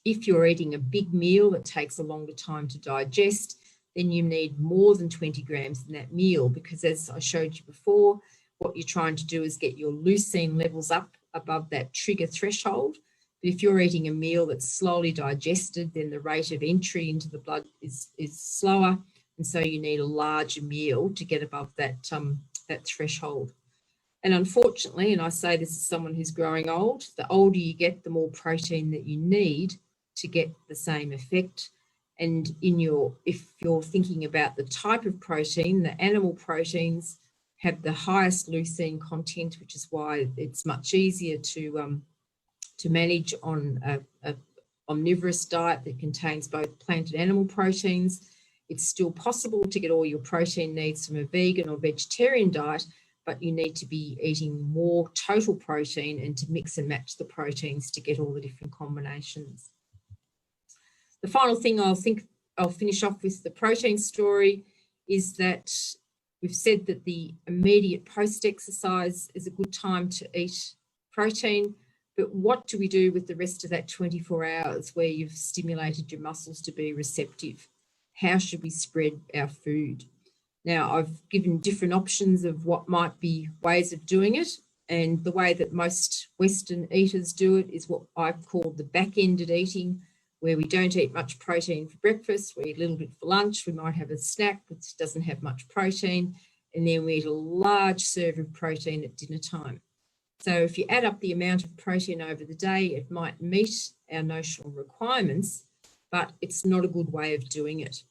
If you're eating a big meal that takes a longer time to digest, then you need more than 20 grams in that meal, because as I showed you before, what you're trying to do is get your leucine levels up above that trigger threshold. But if you're eating a meal that's slowly digested, then the rate of entry into the blood is slower. And so you need a larger meal to get above that, that threshold. And unfortunately, and I say this as someone who's growing old, the older you get, the more protein that you need to get the same effect. And if you're thinking about the type of protein, the animal proteins have the highest leucine content, which is why it's much easier to manage on a omnivorous diet that contains both plant and animal proteins. It's still possible to get all your protein needs from a vegan or vegetarian diet, but you need to be eating more total protein and to mix and match the proteins to get all the different combinations. The final thing I'll finish off with the protein story is that we've said that the immediate post-exercise is a good time to eat protein, but what do we do with the rest of that 24 hours where you've stimulated your muscles to be receptive? How should we spread our food? Now, I've given different options of what might be ways of doing it, and the way that most Western eaters do it is what I've called the back-ended eating, where we don't eat much protein for breakfast, we eat a little bit for lunch, we might have a snack which doesn't have much protein, and then we eat a large serve of protein at dinner time. So if you add up the amount of protein over the day, it might meet our notional requirements, but it's not a good way of doing it.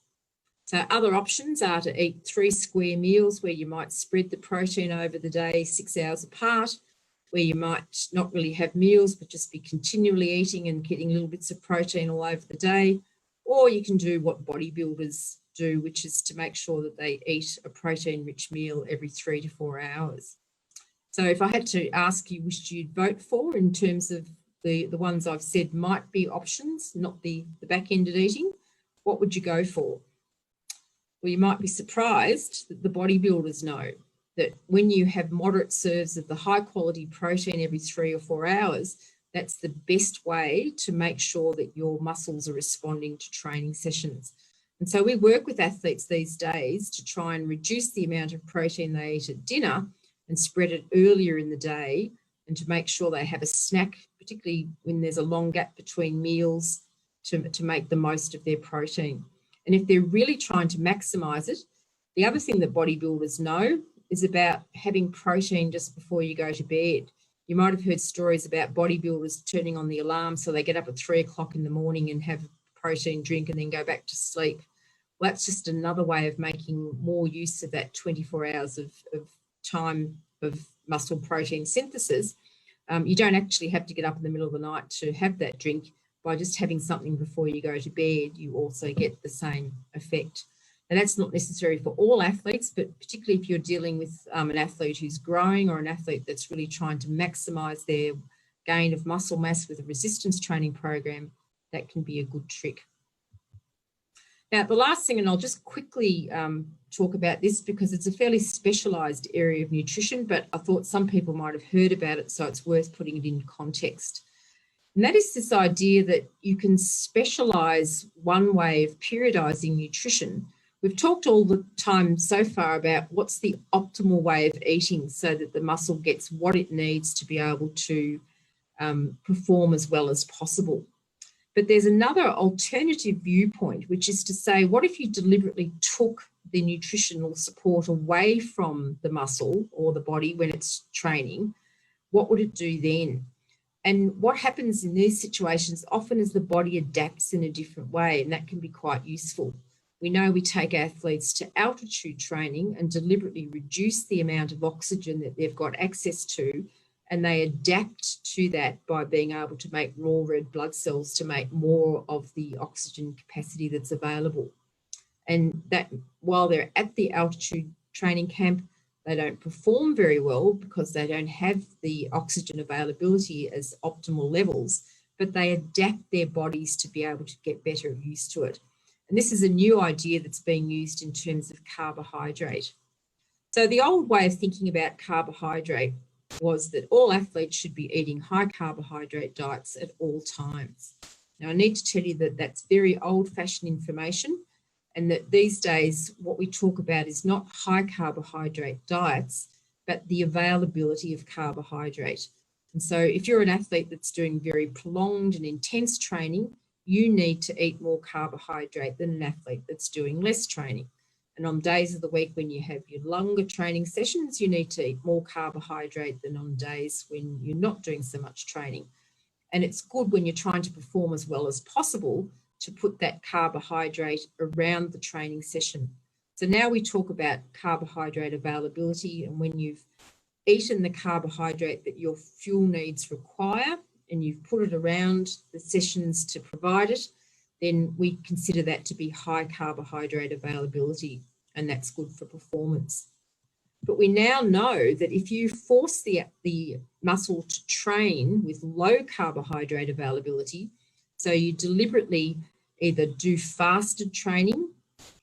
So other options are to eat 3 square meals where you might spread the protein over the day 6 hours apart, where you might not really have meals, but just be continually eating and getting little bits of protein all over the day. Or you can do what bodybuilders do, which is to make sure that they eat a protein-rich meal every 3 to 4 hours. So if I had to ask you which you'd vote for in terms of the ones I've said might be options, not the back-ended eating, what would you go for? Well, you might be surprised that the bodybuilders know that when you have moderate serves of the high quality protein every 3 or 4 hours, that's the best way to make sure that your muscles are responding to training sessions. And so we work with athletes these days to try and reduce the amount of protein they eat at dinner and spread it earlier in the day, and to make sure they have a snack, particularly when there's a long gap between meals, to make the most of their protein. And if they're really trying to maximize it, the other thing that bodybuilders know is about having protein just before you go to bed. You might have heard stories about bodybuilders turning on the alarm so they get up at 3 o'clock in the morning and have a protein drink and then go back to sleep. Well, that's just another way of making more use of that 24 hours of time of muscle protein synthesis. You don't actually have to get up in the middle of the night to have that drink. By just having something before you go to bed, you also get the same effect. And that's not necessary for all athletes, but particularly if you're dealing with an athlete who's growing or an athlete that's really trying to maximize their gain of muscle mass with a resistance training program, that can be a good trick. Now, the last thing, and I'll just quickly talk about this because it's a fairly specialized area of nutrition, but I thought some people might have heard about it, so it's worth putting it in context. And that is this idea that you can specialize one way of periodizing nutrition. We've talked all the time so far about what's the optimal way of eating so that the muscle gets what it needs to be able to perform as well as possible. But there's another alternative viewpoint, which is to say, what if you deliberately took the nutritional support away from the muscle or the body when it's training? What would it do then? And what happens in these situations often is the body adapts in a different way, and that can be quite useful. We know we take athletes to altitude training and deliberately reduce the amount of oxygen that they've got access to, and they adapt to that by being able to make raw red blood cells to make more of the oxygen capacity that's available. And that while they're at the altitude training camp, they don't perform very well because they don't have the oxygen availability as optimal levels, but they adapt their bodies to be able to get better used to it. And this is a new idea that's being used in terms of carbohydrate. So the old way of thinking about carbohydrate was that all athletes should be eating high carbohydrate diets at all times. Now, I need to tell you that that's very old-fashioned information, and that these days what we talk about is not high carbohydrate diets, but the availability of carbohydrate. And so if you're an athlete that's doing very prolonged and intense training, you need to eat more carbohydrate than an athlete that's doing less training. And on days of the week when you have your longer training sessions, you need to eat more carbohydrate than on days when you're not doing so much training. And it's good when you're trying to perform as well as possible to put that carbohydrate around the training session. So now we talk about carbohydrate availability, and when you've eaten the carbohydrate that your fuel needs require and you've put it around the sessions to provide it, then we consider that to be high carbohydrate availability, and that's good for performance. But we now know that if you force the muscle to train with low carbohydrate availability, so you deliberately either do fasted training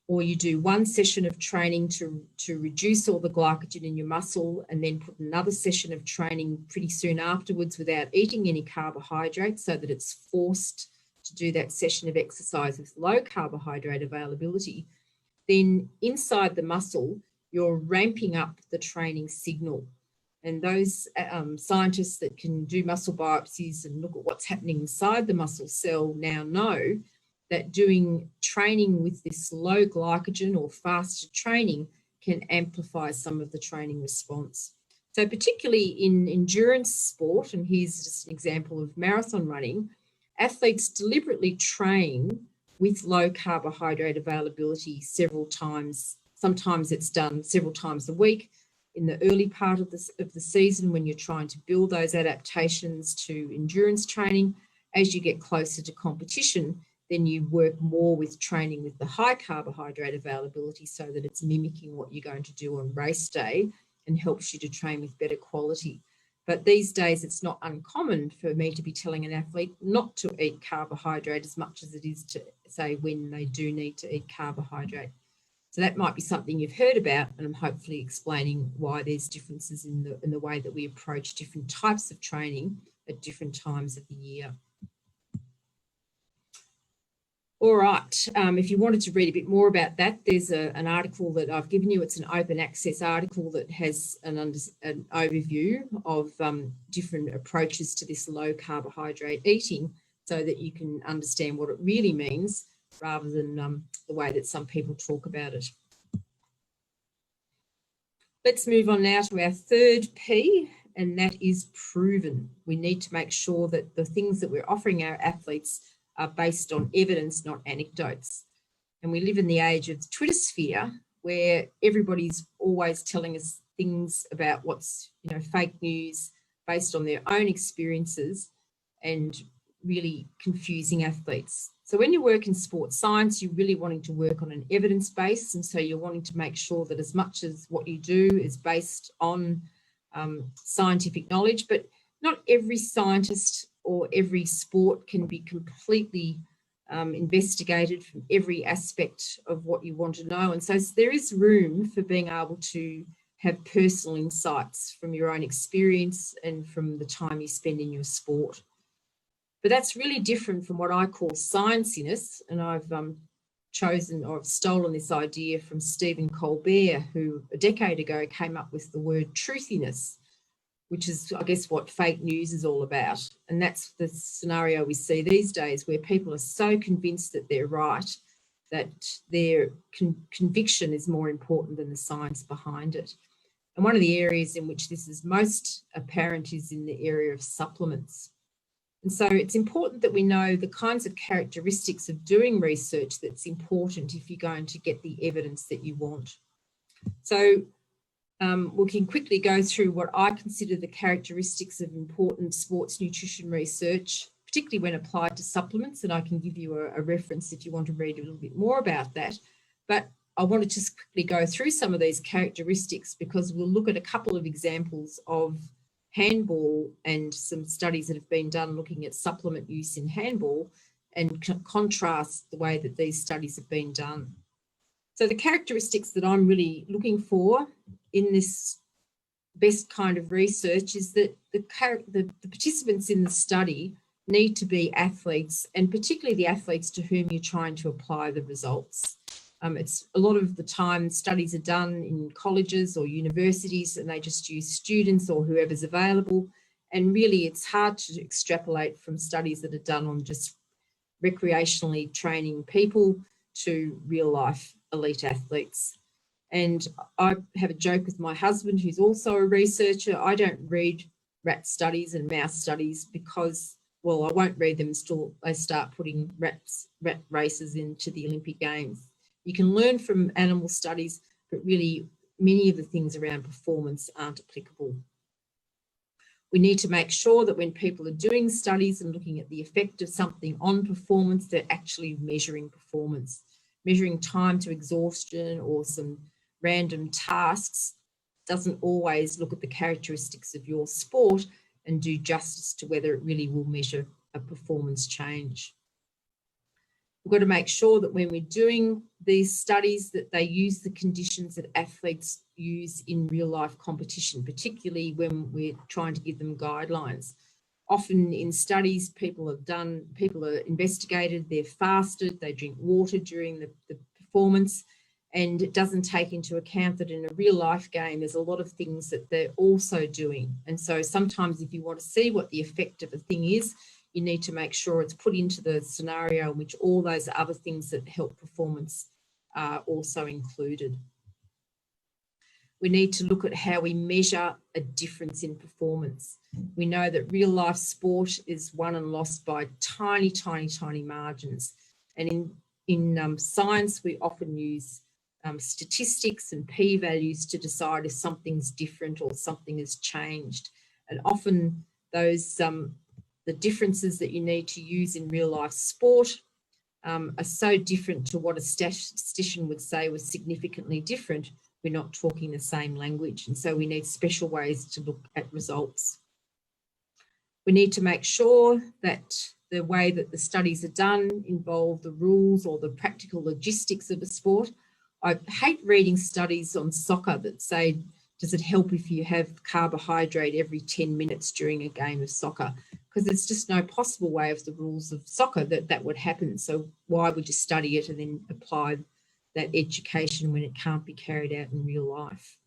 or you do one session of training to reduce all the glycogen in your muscle and then put another session of training pretty soon afterwards without eating any carbohydrates, so that it's forced to do that session of exercise with low carbohydrate availability, then inside the muscle, you're ramping up the training signal. And those scientists that can do muscle biopsies and look at what's happening inside the muscle cell now know that doing training with this low glycogen or fasted training can amplify some of the training response. So particularly in endurance sport, and here's just an example of marathon running, athletes deliberately train with low carbohydrate availability several times. Sometimes it's done several times a week in the early part of the season when you're trying to build those adaptations to endurance training. As you get closer to competition, then you work more with training with the high carbohydrate availability so that it's mimicking what you're going to do on race day and helps you to train with better quality. But these days, it's not uncommon for me to be telling an athlete not to eat carbohydrate as much as it is to say when they do need to eat carbohydrate. So that might be something you've heard about, and I'm hopefully explaining why there's differences in the way that we approach different types of training at different times of the year. All right, if you wanted to read a bit more about that, there's an article that I've given you. It's an open access article that has an overview of different approaches to this low carbohydrate eating so that you can understand what it really means rather than the way that some people talk about it. Let's move on now to our third P, and that is proven. We need to make sure that the things that we're offering our athletes are based on evidence, not anecdotes. And we live in the age of the Twitter sphere where everybody's always telling us things about what's, fake news based on their own experiences and really confusing athletes. So when you work in sports science, you're really wanting to work on an evidence base. And so you're wanting to make sure that as much as what you do is based on scientific knowledge, but not every scientist or every sport can be completely investigated from every aspect of what you want to know. And so there is room for being able to have personal insights from your own experience and from the time you spend in your sport. But that's really different from what I call scienciness. And I've chosen or stolen this idea from Stephen Colbert, who a decade ago came up with the word truthiness, which is, I guess, what fake news is all about. And that's the scenario we see these days where people are so convinced that they're right that their conviction is more important than the science behind it. And one of the areas in which this is most apparent is in the area of supplements. And so it's important that we know the kinds of characteristics of doing research that's important if you're going to get the evidence that you want. So we can quickly go through what I consider the characteristics of important sports nutrition research, particularly when applied to supplements, and I can give you a reference if you want to read a little bit more about that. But I want to just quickly go through some of these characteristics because we'll look at a couple of examples of handball and some studies that have been done looking at supplement use in handball and contrast the way that these studies have been done. So the characteristics that I'm really looking for in this best kind of research is that the participants in the study need to be athletes, and particularly the athletes to whom you're trying to apply the results. It's a lot of the time studies are done in colleges or universities and they just use students or whoever's available. And really, it's hard to extrapolate from studies that are done on just recreationally training people to real life elite athletes. And I have a joke with my husband, who's also a researcher. I don't read rat studies and mouse studies because, well, I won't read them until they start putting rat races into the Olympic Games. You can learn from animal studies, but really many of the things around performance aren't applicable. We need to make sure that when people are doing studies and looking at the effect of something on performance, they're actually measuring performance. Measuring time to exhaustion or some random tasks doesn't always look at the characteristics of your sport and do justice to whether it really will measure a performance change. We've got to make sure that when we're doing these studies that they use the conditions that athletes use in real life competition, particularly when we're trying to give them guidelines. Often in studies, people are investigated, they're fasted, they drink water during the performance, and it doesn't take into account that in a real life game, there's a lot of things that they're also doing. And so sometimes if you want to see what the effect of a thing is, you need to make sure it's put into the scenario in which all those other things that help performance are also included. We need to look at how we measure a difference in performance. We know that real life sport is won and lost by tiny, tiny, tiny margins. And in science, we often use statistics and p-values to decide if something's different or something has changed. And often those the differences that you need to use in real life sport are so different to what a statistician would say was significantly different. We're not talking the same language, and so we need special ways to look at results. We need to make sure that the way that the studies are done involve the rules or the practical logistics of a sport. I hate reading studies on soccer that say, does it help if you have carbohydrate every 10 minutes during a game of soccer? Because there's just no possible way of the rules of soccer that would happen. So why would you study it and then apply that education when it can't be carried out in real life?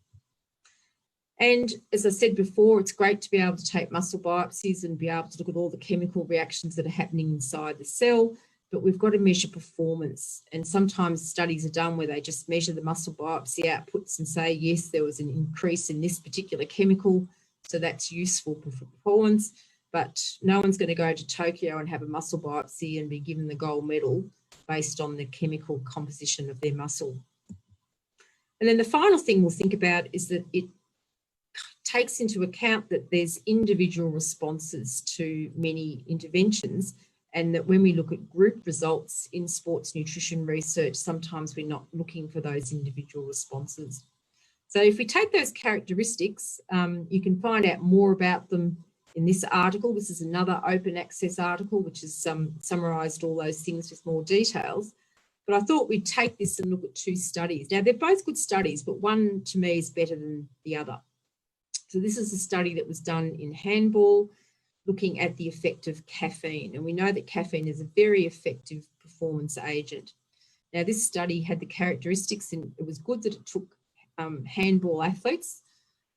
And as I said before, it's great to be able to take muscle biopsies and be able to look at all the chemical reactions that are happening inside the cell, but we've got to measure performance. And sometimes studies are done where they just measure the muscle biopsy outputs and say, yes, there was an increase in this particular chemical, so that's useful for performance. But no one's going to go to Tokyo and have a muscle biopsy and be given the gold medal based on the chemical composition of their muscle. And then the final thing we'll think about is that it takes into account that there's individual responses to many interventions, and that when we look at group results in sports nutrition research, sometimes we're not looking for those individual responses. So if we take those characteristics, you can find out more about them in this article. This is another open access article, which has summarised all those things with more details. But I thought we'd take this and look at two studies. Now, they're both good studies, but one to me is better than the other. So this is a study that was done in handball, looking at the effect of caffeine. And we know that caffeine is a very effective performance agent. Now, this study had the characteristics, and it was good that it took handball athletes,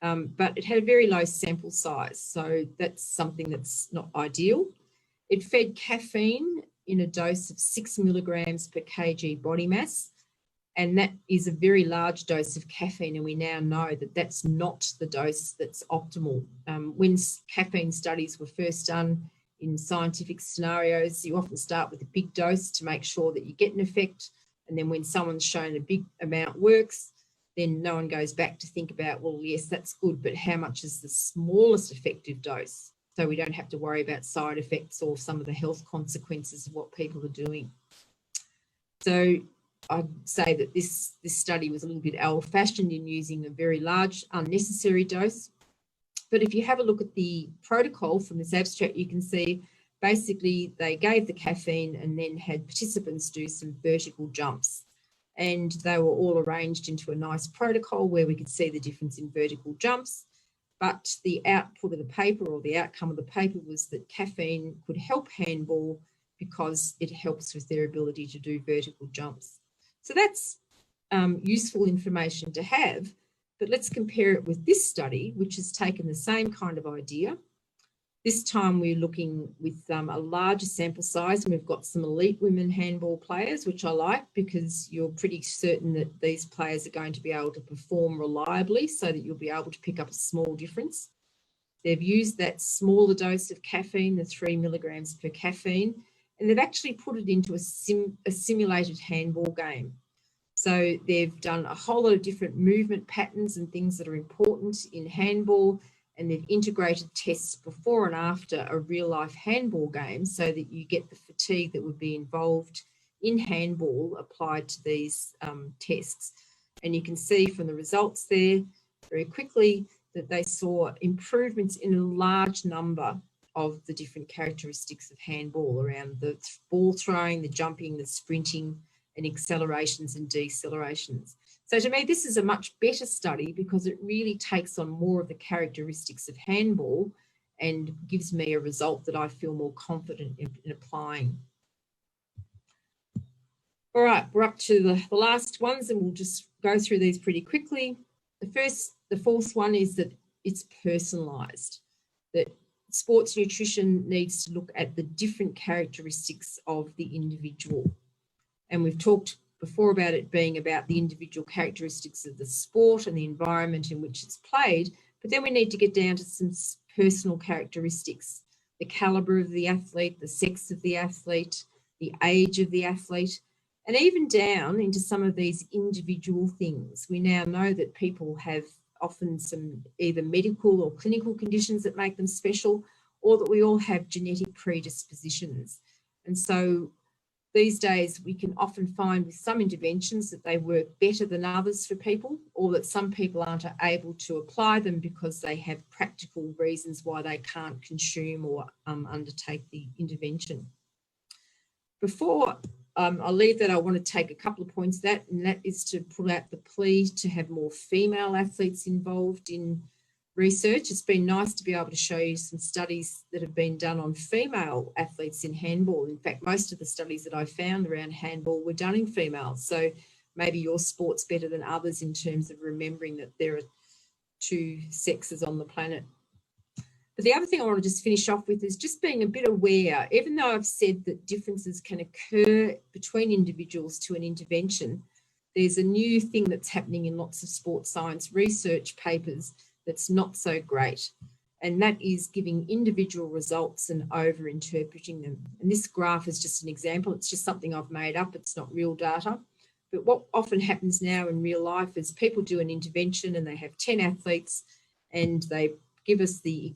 but it had a very low sample size. So that's something that's not ideal. It fed caffeine in a dose of 6 milligrams per kg body mass. And that is a very large dose of caffeine, and we now know that that's not the dose that's optimal. When caffeine studies were first done in scientific scenarios, you often start with a big dose to make sure that you get an effect. And then when someone's shown a big amount works, then no one goes back to think about, well, yes, that's good, but how much is the smallest effective dose? So we don't have to worry about side effects or some of the health consequences of what people are doing. So I'd say that this study was a little bit old-fashioned in using a very large, unnecessary dose. But if you have a look at the protocol from this abstract, you can see basically they gave the caffeine and then had participants do some vertical jumps. And they were all arranged into a nice protocol where we could see the difference in vertical jumps. But the output of the paper, or the outcome of the paper, was that caffeine could help handball because it helps with their ability to do vertical jumps. So that's useful information to have, but let's compare it with this study, which has taken the same kind of idea, This time we're looking with a larger sample size, and we've got some elite women handball players, which I like because you're pretty certain that these players are going to be able to perform reliably so that you'll be able to pick up a small difference. They've used that smaller dose of caffeine, the 3 milligrams per caffeine, and they've actually put it into a simulated handball game. So they've done a whole lot of different movement patterns and things that are important in handball, and they've integrated tests before and after a real-life handball game so that you get the fatigue that would be involved in handball applied to these tests. And you can see from the results there very quickly that they saw improvements in a large number of the different characteristics of handball around the ball throwing, the jumping, the sprinting, and accelerations and decelerations. So to me, this is a much better study because it really takes on more of the characteristics of handball and gives me a result that I feel more confident in applying. All right, we're up to the last ones, and we'll just go through these pretty quickly. The fourth one is that it's personalised, that sports nutrition needs to look at the different characteristics of the individual. And we've talked before about it being about the individual characteristics of the sport and the environment in which it's played, but then we need to get down to some personal characteristics, the calibre of the athlete, the sex of the athlete, the age of the athlete, and even down into some of these individual things. We now know that people have often some either medical or clinical conditions that make them special, or that we all have genetic predispositions. And so these days we can often find with some interventions that they work better than others for people, or that some people aren't able to apply them because they have practical reasons why they can't consume or undertake the intervention. Before I leave that, I want to take a couple of points that, and that is to put out the plea to have more female athletes involved in research. It's been nice to be able to show you some studies that have been done on female athletes in handball. In fact, most of the studies that I found around handball were done in females. So maybe your sport's better than others in terms of remembering that there are two sexes on the planet. But the other thing I want to just finish off with is just being a bit aware, even though I've said that differences can occur between individuals to an intervention, there's a new thing that's happening in lots of sports science research papers that's not so great. And that is giving individual results and over-interpreting them. And this graph is just an example. It's just something I've made up. It's not real data. But what often happens now in real life is people do an intervention and they have 10 athletes and they give us the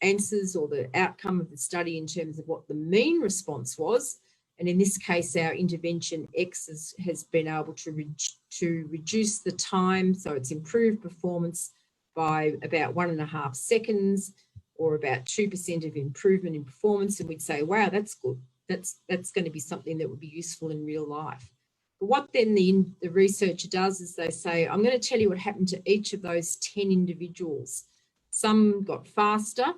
answers or the outcome of the study in terms of what the mean response was. And in this case, our intervention X has been able to reduce the time. So it's improved performance by about 1.5 seconds, or about 2% of improvement in performance. And we'd say, wow, that's good. That's going to be something that would be useful in real life. But what then the researcher does is they say, I'm going to tell you what happened to each of those 10 individuals. Some got faster,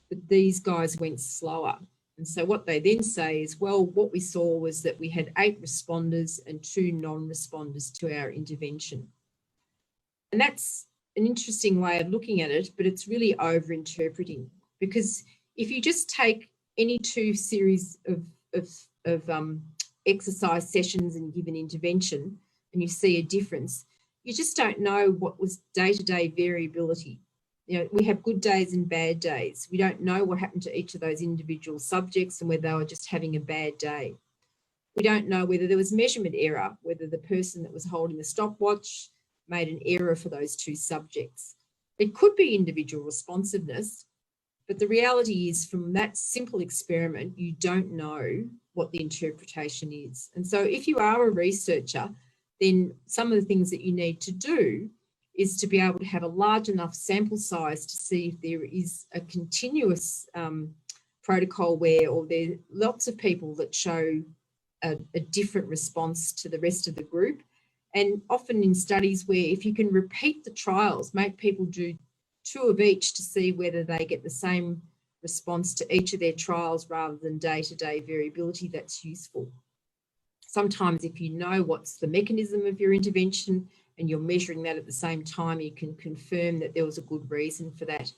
but these guys went slower. And so what they then say is, well, what we saw was that we had 8 responders and 2 non-responders to our intervention. And that's an interesting way of looking at it, but it's really over-interpreting, because if you just take any 2 series of exercise sessions and give an intervention and you see a difference, you just don't know what was day-to-day variability. You know, we have good days and bad days. We don't know what happened to each of those individual subjects and whether they were just having a bad day. We don't know whether there was measurement error, whether the person that was holding the stopwatch made an error for those 2 subjects. It could be individual responsiveness, but the reality is from that simple experiment, you don't know what the interpretation is. And so if you are a researcher, then some of the things that you need to do is to be able to have a large enough sample size to see if there is a continuous protocol where, or there are lots of people that show a different response to the rest of the group. And often in studies where if you can repeat the trials, make people do 2 of each to see whether they get the same response to each of their trials rather than day-to-day variability, that's useful. Sometimes if you know what's the mechanism of your intervention and you're measuring that at the same time, you can confirm that there was a good reason for that.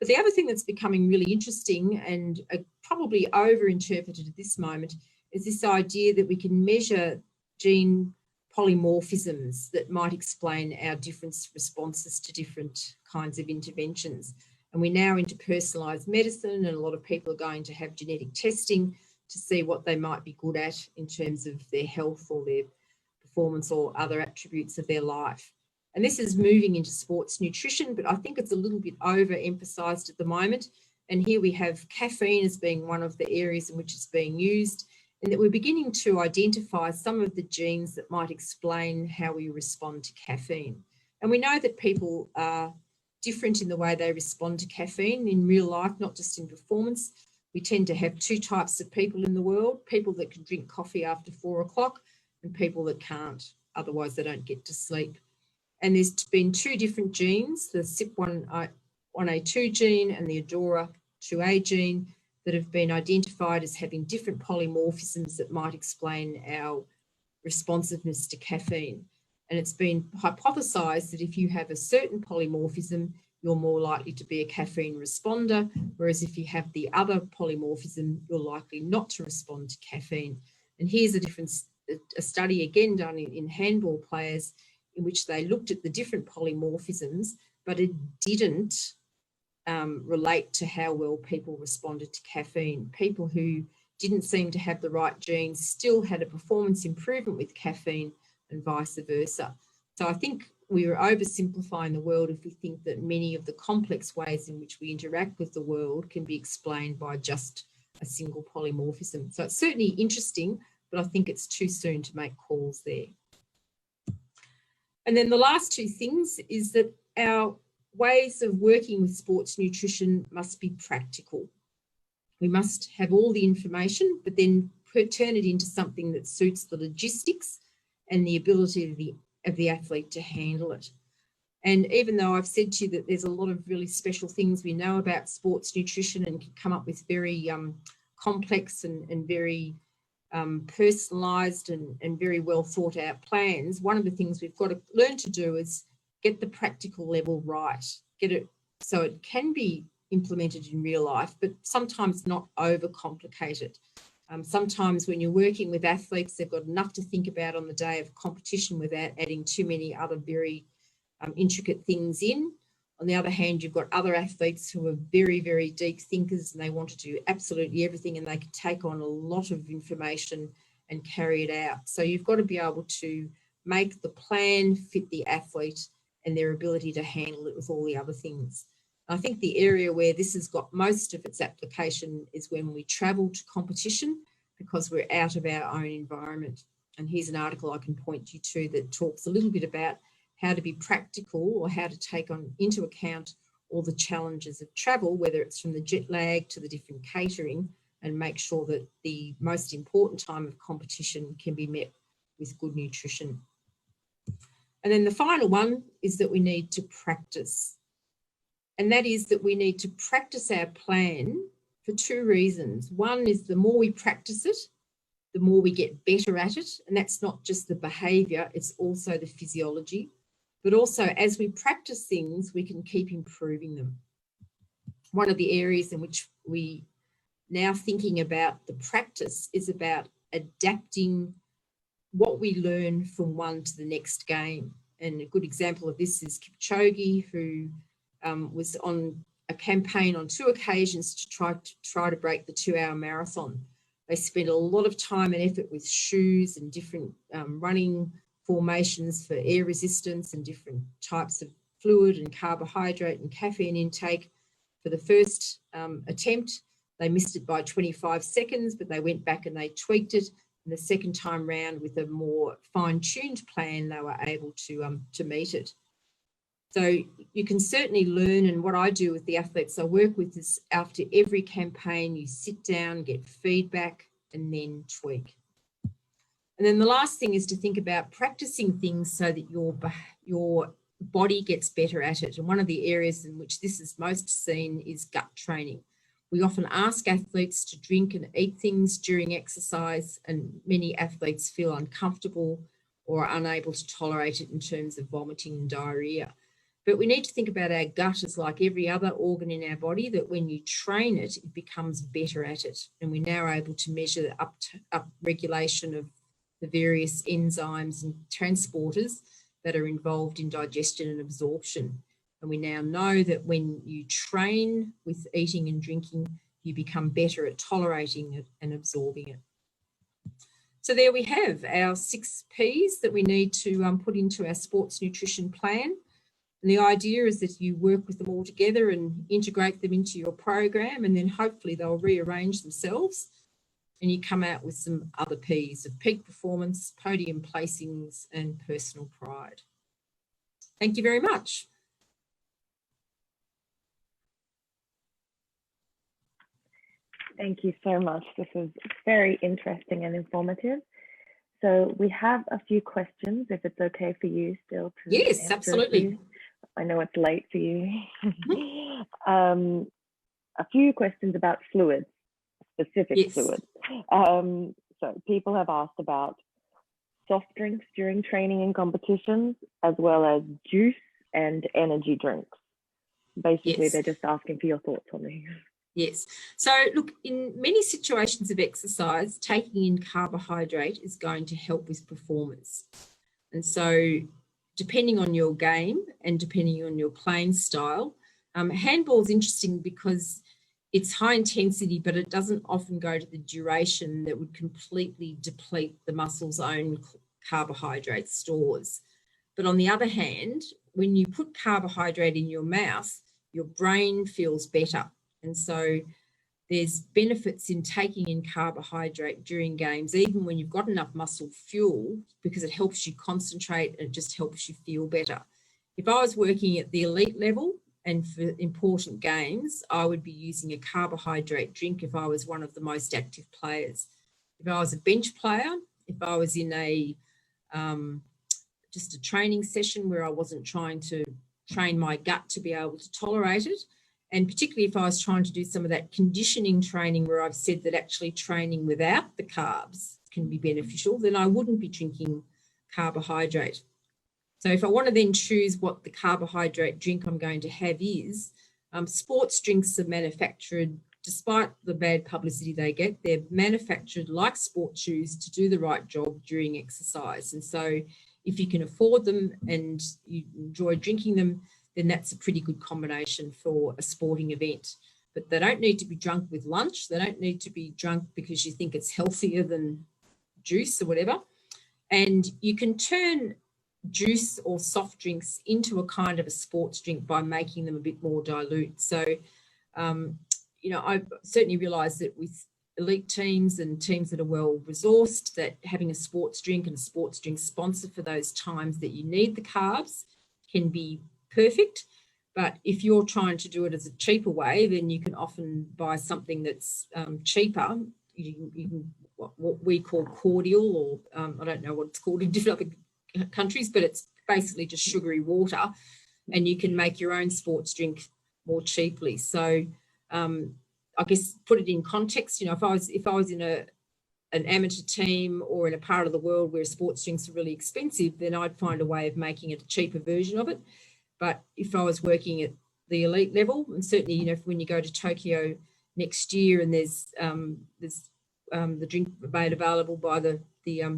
But the other thing that's becoming really interesting and probably over-interpreted at this moment is this idea that we can measure gene polymorphisms that might explain our different responses to different kinds of interventions. And we're now into personalised medicine, and a lot of people are going to have genetic testing to see what they might be good at in terms of their health or their performance or other attributes of their life. And this is moving into sports nutrition, but I think it's a little bit overemphasised at the moment. And here we have caffeine as being one of the areas in which it's being used, and that we're beginning to identify some of the genes that might explain how we respond to caffeine. And we know that people are different in the way they respond to caffeine in real life, not just in performance. We tend to have two types of people in the world: people that can drink coffee after 4 o'clock and people that can't, otherwise they don't get to sleep. And there's been two different genes, the CYP1A2 gene and the ADORA2A gene, that have been identified as having different polymorphisms that might explain our responsiveness to caffeine. And it's been hypothesised that if you have a certain polymorphism, you're more likely to be a caffeine responder, whereas if you have the other polymorphism, you're likely not to respond to caffeine. And here's a study again done in handball players, in which they looked at the different polymorphisms, but it didn't relate to how well people responded to caffeine. People who didn't seem to have the right genes still had a performance improvement with caffeine, and vice versa. So I think we are oversimplifying the world if we think that many of the complex ways in which we interact with the world can be explained by just a single polymorphism. So it's certainly interesting, but I think it's too soon to make calls there. And then the last two things is that our ways of working with sports nutrition must be practical. We must have all the information, but then turn it into something that suits the logistics and the ability of the athlete to handle it. And even though I've said to you that there's a lot of really special things we know about sports nutrition and can come up with very complex and very personalised and very well thought out plans, one of the things we've got to learn to do is get the practical level right, get it so it can be implemented in real life, but sometimes not overcomplicate it. Sometimes when you're working with athletes, they've got enough to think about on the day of competition without adding too many other very intricate things in. On the other hand, you've got other athletes who are very, very deep thinkers, and they want to do absolutely everything, and they can take on a lot of information and carry it out. So you've got to be able to make the plan fit the athlete and their ability to handle it with all the other things. I think the area where this has got most of its application is when we travel to competition, because we're out of our own environment. And here's an article I can point you to that talks a little bit about how to be practical, or how to take into account all the challenges of travel, whether it's from the jet lag to the different catering, and make sure that the most important time of competition can be met with good nutrition. And then the final one is that we need to practice. And that is that we need to practice our plan for two reasons. One is the more we practice it, the more we get better at it. And that's not just the behaviour, it's also the physiology. But also, as we practice things, we can keep improving them. One of the areas in which we now thinking about the practice is about adapting what we learn from one to the next game. And a good example of this is Kipchoge, who was on a campaign on 2 occasions to try to break the 2-hour marathon. They spent a lot of time and effort with shoes and different running formations for air resistance and different types of fluid and carbohydrate and caffeine intake. For the first attempt, they missed it by 25 seconds, but they went back and they tweaked it. And the second time round, with a more fine-tuned plan, they were able to meet it. So you can certainly learn, and what I do with the athletes I work with is after every campaign, you sit down, get feedback, and then tweak. And then the last thing is to think about practicing things so that your body gets better at it. And one of the areas in which this is most seen is gut training. We often ask athletes to drink and eat things during exercise, and many athletes feel uncomfortable or are unable to tolerate it in terms of vomiting and diarrhea. But we need to think about our gut as like every other organ in our body, that when you train it, it becomes better at it. And we're now able to measure the up regulation of the various enzymes and transporters that are involved in digestion and absorption. And we now know that when you train with eating and drinking, you become better at tolerating it and absorbing it. So there we have our 6 Ps that we need to put into our sports nutrition plan. And the idea is that you work with them all together and integrate them into your program, and then hopefully they'll rearrange themselves and you come out with some other Ps of peak performance, podium placings, and personal pride. Thank you very much. Thank you so much. This was very interesting and informative. So we have a few questions, if it's okay for you still to Yes, absolutely. I know it's late for you. A few questions about fluids, specific fluids. So people have asked about soft drinks during training and competitions, as well as juice and energy drinks. Basically, they're just asking for your thoughts on these. Yes. So look, in many situations of exercise, taking in carbohydrate is going to help with performance. And so depending on your game and depending on your playing style, handball is interesting because it's high intensity, but it doesn't often go to the duration that would completely deplete the muscle's own carbohydrate stores. But on the other hand, when you put carbohydrate in your mouth, your brain feels better. And so there's benefits in taking in carbohydrate during games, even when you've got enough muscle fuel, because it helps you concentrate and it just helps you feel better. If I was working at the elite level and for important games, I would be using a carbohydrate drink if I was one of the most active players. If I was a bench player, if I was in a just a training session where I wasn't trying to train my gut to be able to tolerate it, and particularly if I was trying to do some of that conditioning training where I've said that actually training without the carbs can be beneficial, then I wouldn't be drinking carbohydrate. So if I want to then choose what the carbohydrate drink I'm going to have is, sports drinks are manufactured, despite the bad publicity they get, they're manufactured like sport shoes to do the right job during exercise. And so if you can afford them and you enjoy drinking them, then that's a pretty good combination for a sporting event. But they don't need to be drunk with lunch. They don't need to be drunk because you think it's healthier than juice or whatever. And you can turn juice or soft drinks into a kind of a sports drink by making them a bit more dilute. So, I've certainly realised that with elite teams and teams that are well resourced, that having a sports drink and a sports drink sponsor for those times that you need the carbs can be perfect. But if you're trying to do it as a cheaper way, then you can often buy something that's cheaper. You can what we call cordial, or I don't know what it's called in different other countries, but it's basically just sugary water, and you can make your own sports drink more cheaply. So I guess put it in context. If I was in an amateur team or in a part of the world where sports drinks are really expensive, then I'd find a way of making it a cheaper version of it. But if I was working at the elite level, and certainly, when you go to Tokyo next year and there's the drink made available by the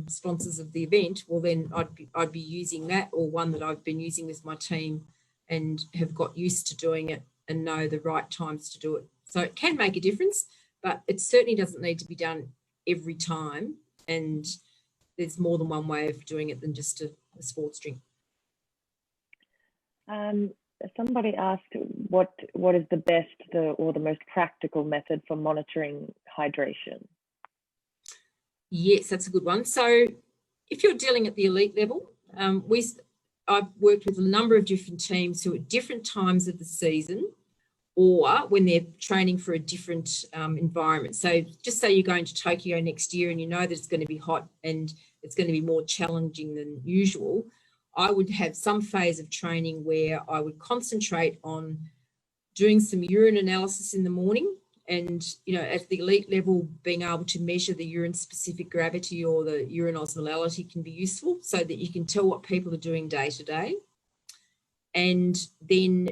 sponsors of the event, well, then I'd be using that, or one that I've been using with my team and have got used to doing it and know the right times to do it. So it can make a difference, but it certainly doesn't need to be done every time. And there's more than one way of doing it than just a sports drink. Somebody asked what is the best or the most practical method for monitoring hydration? Yes, that's a good one. So if you're dealing at the elite level, I've worked with a number of different teams who at different times of the season or when they're training for a different environment. So just say you're going to Tokyo next year and you know that it's going to be hot and it's going to be more challenging than usual. I would have some phase of training where I would concentrate on doing some urine analysis in the morning, and at the elite level, being able to measure the urine specific gravity or the urine osmolality can be useful so that you can tell what people are doing day to day. and then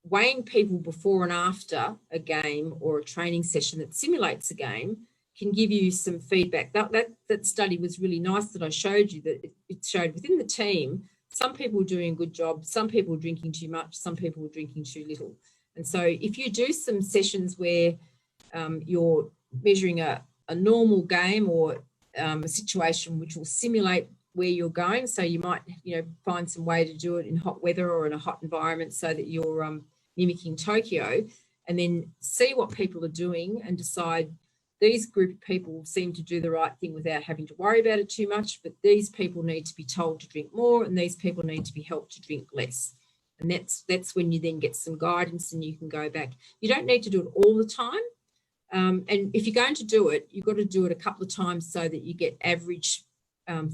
weighing people before and after a game or a training session that simulates a game can give you some feedback. That study was really nice that I showed you, that it showed within the team, some people were doing a good job, some people were drinking too much, some people were drinking too little. And so if you do some sessions where you're measuring a normal game or a situation which will simulate where you're going, so you might find some way to do it in hot weather or in a hot environment so that you're mimicking Tokyo, and then see what people are doing and decide these group of people seem to do the right thing without having to worry about it too much, but these people need to be told to drink more and these people need to be helped to drink less. And that's when you then get some guidance and you can go back. You don't need to do it all the time. And if you're going to do it, you've got to do it a couple of times so that you get average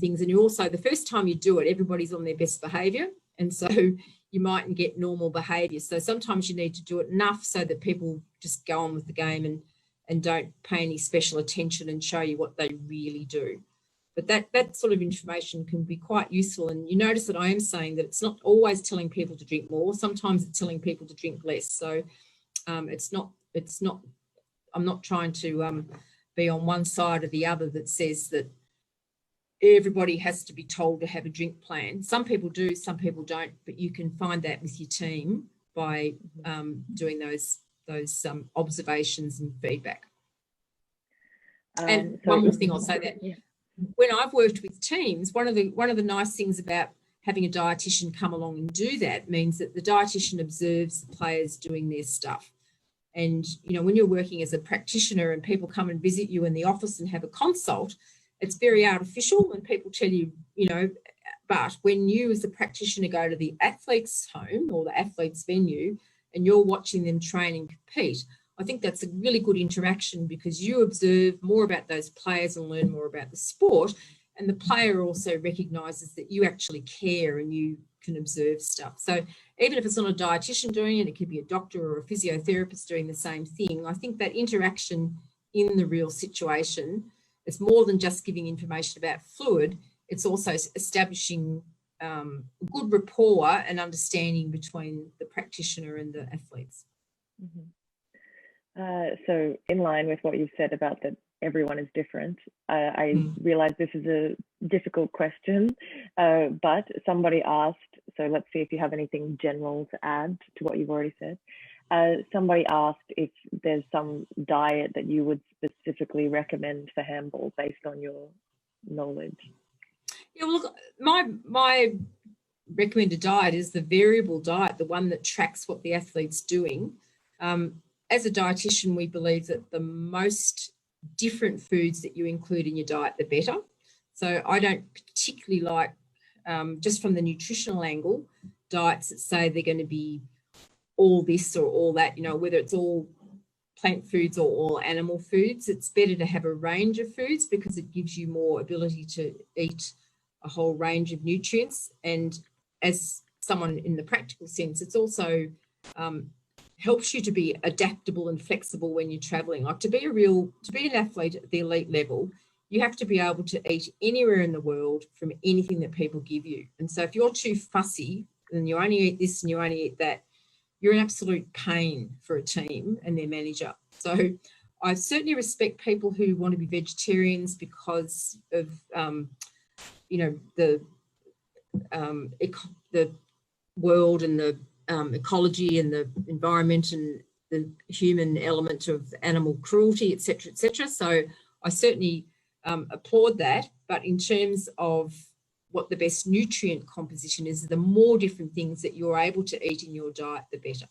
things. And you also, the first time you do it, everybody's on their best behaviour. And so you mightn't get normal behaviour. So sometimes you need to do it enough so that people just go on with the game and don't pay any special attention and show you what they really do. But that sort of information can be quite useful. And you notice that I am saying that it's not always telling people to drink more. Sometimes it's telling people to drink less. So it's not, I'm not trying to be on one side or the other that says that everybody has to be told to have a drink plan. Some people do, some people don't, but you can find that with your team by doing those observations and feedback. And one more thing I'll say that when I've worked with teams, one of the nice things about having a dietitian come along and do that means that the dietitian observes the players doing their stuff. And, when you're working as a practitioner and people come and visit you in the office and have a consult, it's very artificial and people tell you, but when you as a practitioner go to the athlete's home or the athlete's venue and you're watching them train and compete, I think that's a really good interaction because you observe more about those players and learn more about the sport. And the player also recognises that you actually care and you can observe stuff. So even if it's not a dietitian doing it, it could be a doctor or a physiotherapist doing the same thing. I think that interaction in the real situation is more than just giving information about fluid. It's also establishing good rapport and understanding between the practitioner and the athletes. Mm-hmm. So in line with what you've said about that everyone is different, I realize this is a difficult question, but somebody asked, so let's see if you have anything general to add to what you've already said. Somebody asked if there's some diet that you would specifically recommend for handball based on your knowledge. Yeah, well, look, my recommended diet is the variable diet, the one that tracks what the athlete's doing. As a dietitian, we believe that the most different foods that you include in your diet, the better. So I don't particularly like, just from the nutritional angle, diets that say they're going to be all this or all that, whether it's all plant foods or all animal foods. It's better to have a range of foods because it gives you more ability to eat a whole range of nutrients. And as someone in the practical sense, it's also helps you to be adaptable and flexible when you're traveling. Like to be an athlete at the elite level, you have to be able to eat anywhere in the world from anything that people give you. And so if you're too fussy and you only eat this and you only eat that, you're an absolute pain for a team and their manager. So I certainly respect people who want to be vegetarians because of, the world and the ecology and the environment and the human element of animal cruelty, et cetera. So I certainly applaud that. But in terms of what the best nutrient composition is, the more different things that you're able to eat in your diet, the better.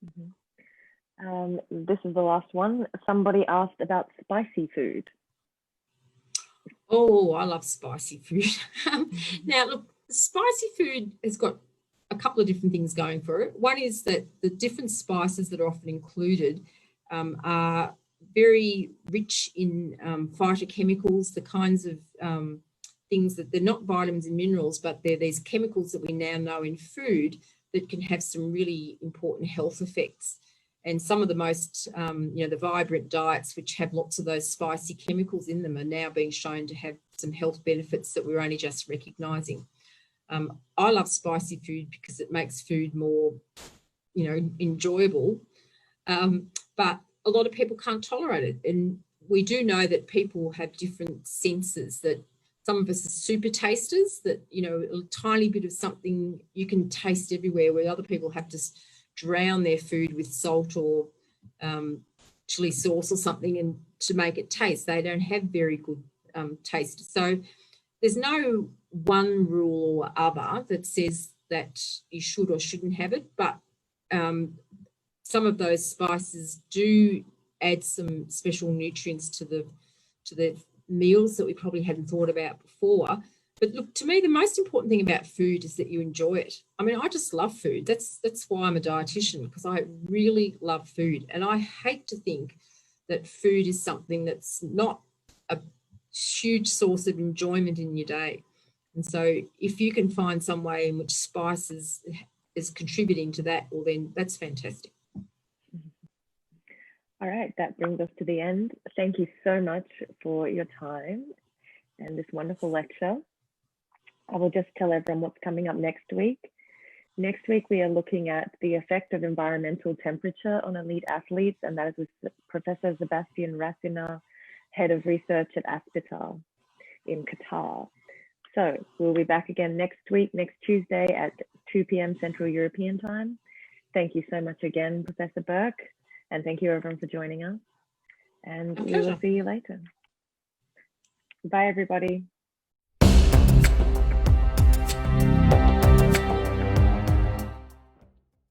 Mm-hmm. This is the last one. Somebody asked about spicy food. Oh, I love spicy food. Now, look, spicy food has got a couple of different things going for it. One is that the different spices that are often included are very rich in phytochemicals, the kinds of things that they're not vitamins and minerals, but they're these chemicals that we now know in food that can have some really important health effects. And some of the most, the vibrant diets, which have lots of those spicy chemicals in them, are now being shown to have some health benefits that we're only just recognising. I love spicy food because it makes food more, enjoyable. But a lot of people can't tolerate it. And we do know that people have different senses, that some of us are super tasters, that, a tiny bit of something you can taste everywhere, where other people have to drown their food with salt or chili sauce or something and to make it taste. They don't have very good taste. So there's no one rule or other that says that you should or shouldn't have it, but some of those spices do add some special nutrients to the meals that we probably hadn't thought about before. But look, to me, the most important thing about food is that you enjoy it. I mean, I just love food. That's why I'm a dietitian, because I really love food. And I hate to think that food is something that's not a huge source of enjoyment in your day. And so if you can find some way in which spices is contributing to that, well, then that's fantastic. All right, that brings us to the end. Thank you so much for your time and this wonderful lecture. I will just tell everyone what's coming up next week. Next week, we are looking at the effect of environmental temperature on elite athletes, and that is with Professor Sebastian Rassiner, Head of Research at Aspital in Qatar. So we'll be back again next week, next Tuesday at 2 p.m. Central European Time. Thank you so much again, Professor Burke, and thank you everyone for joining us. And we will see you later. Bye, everybody.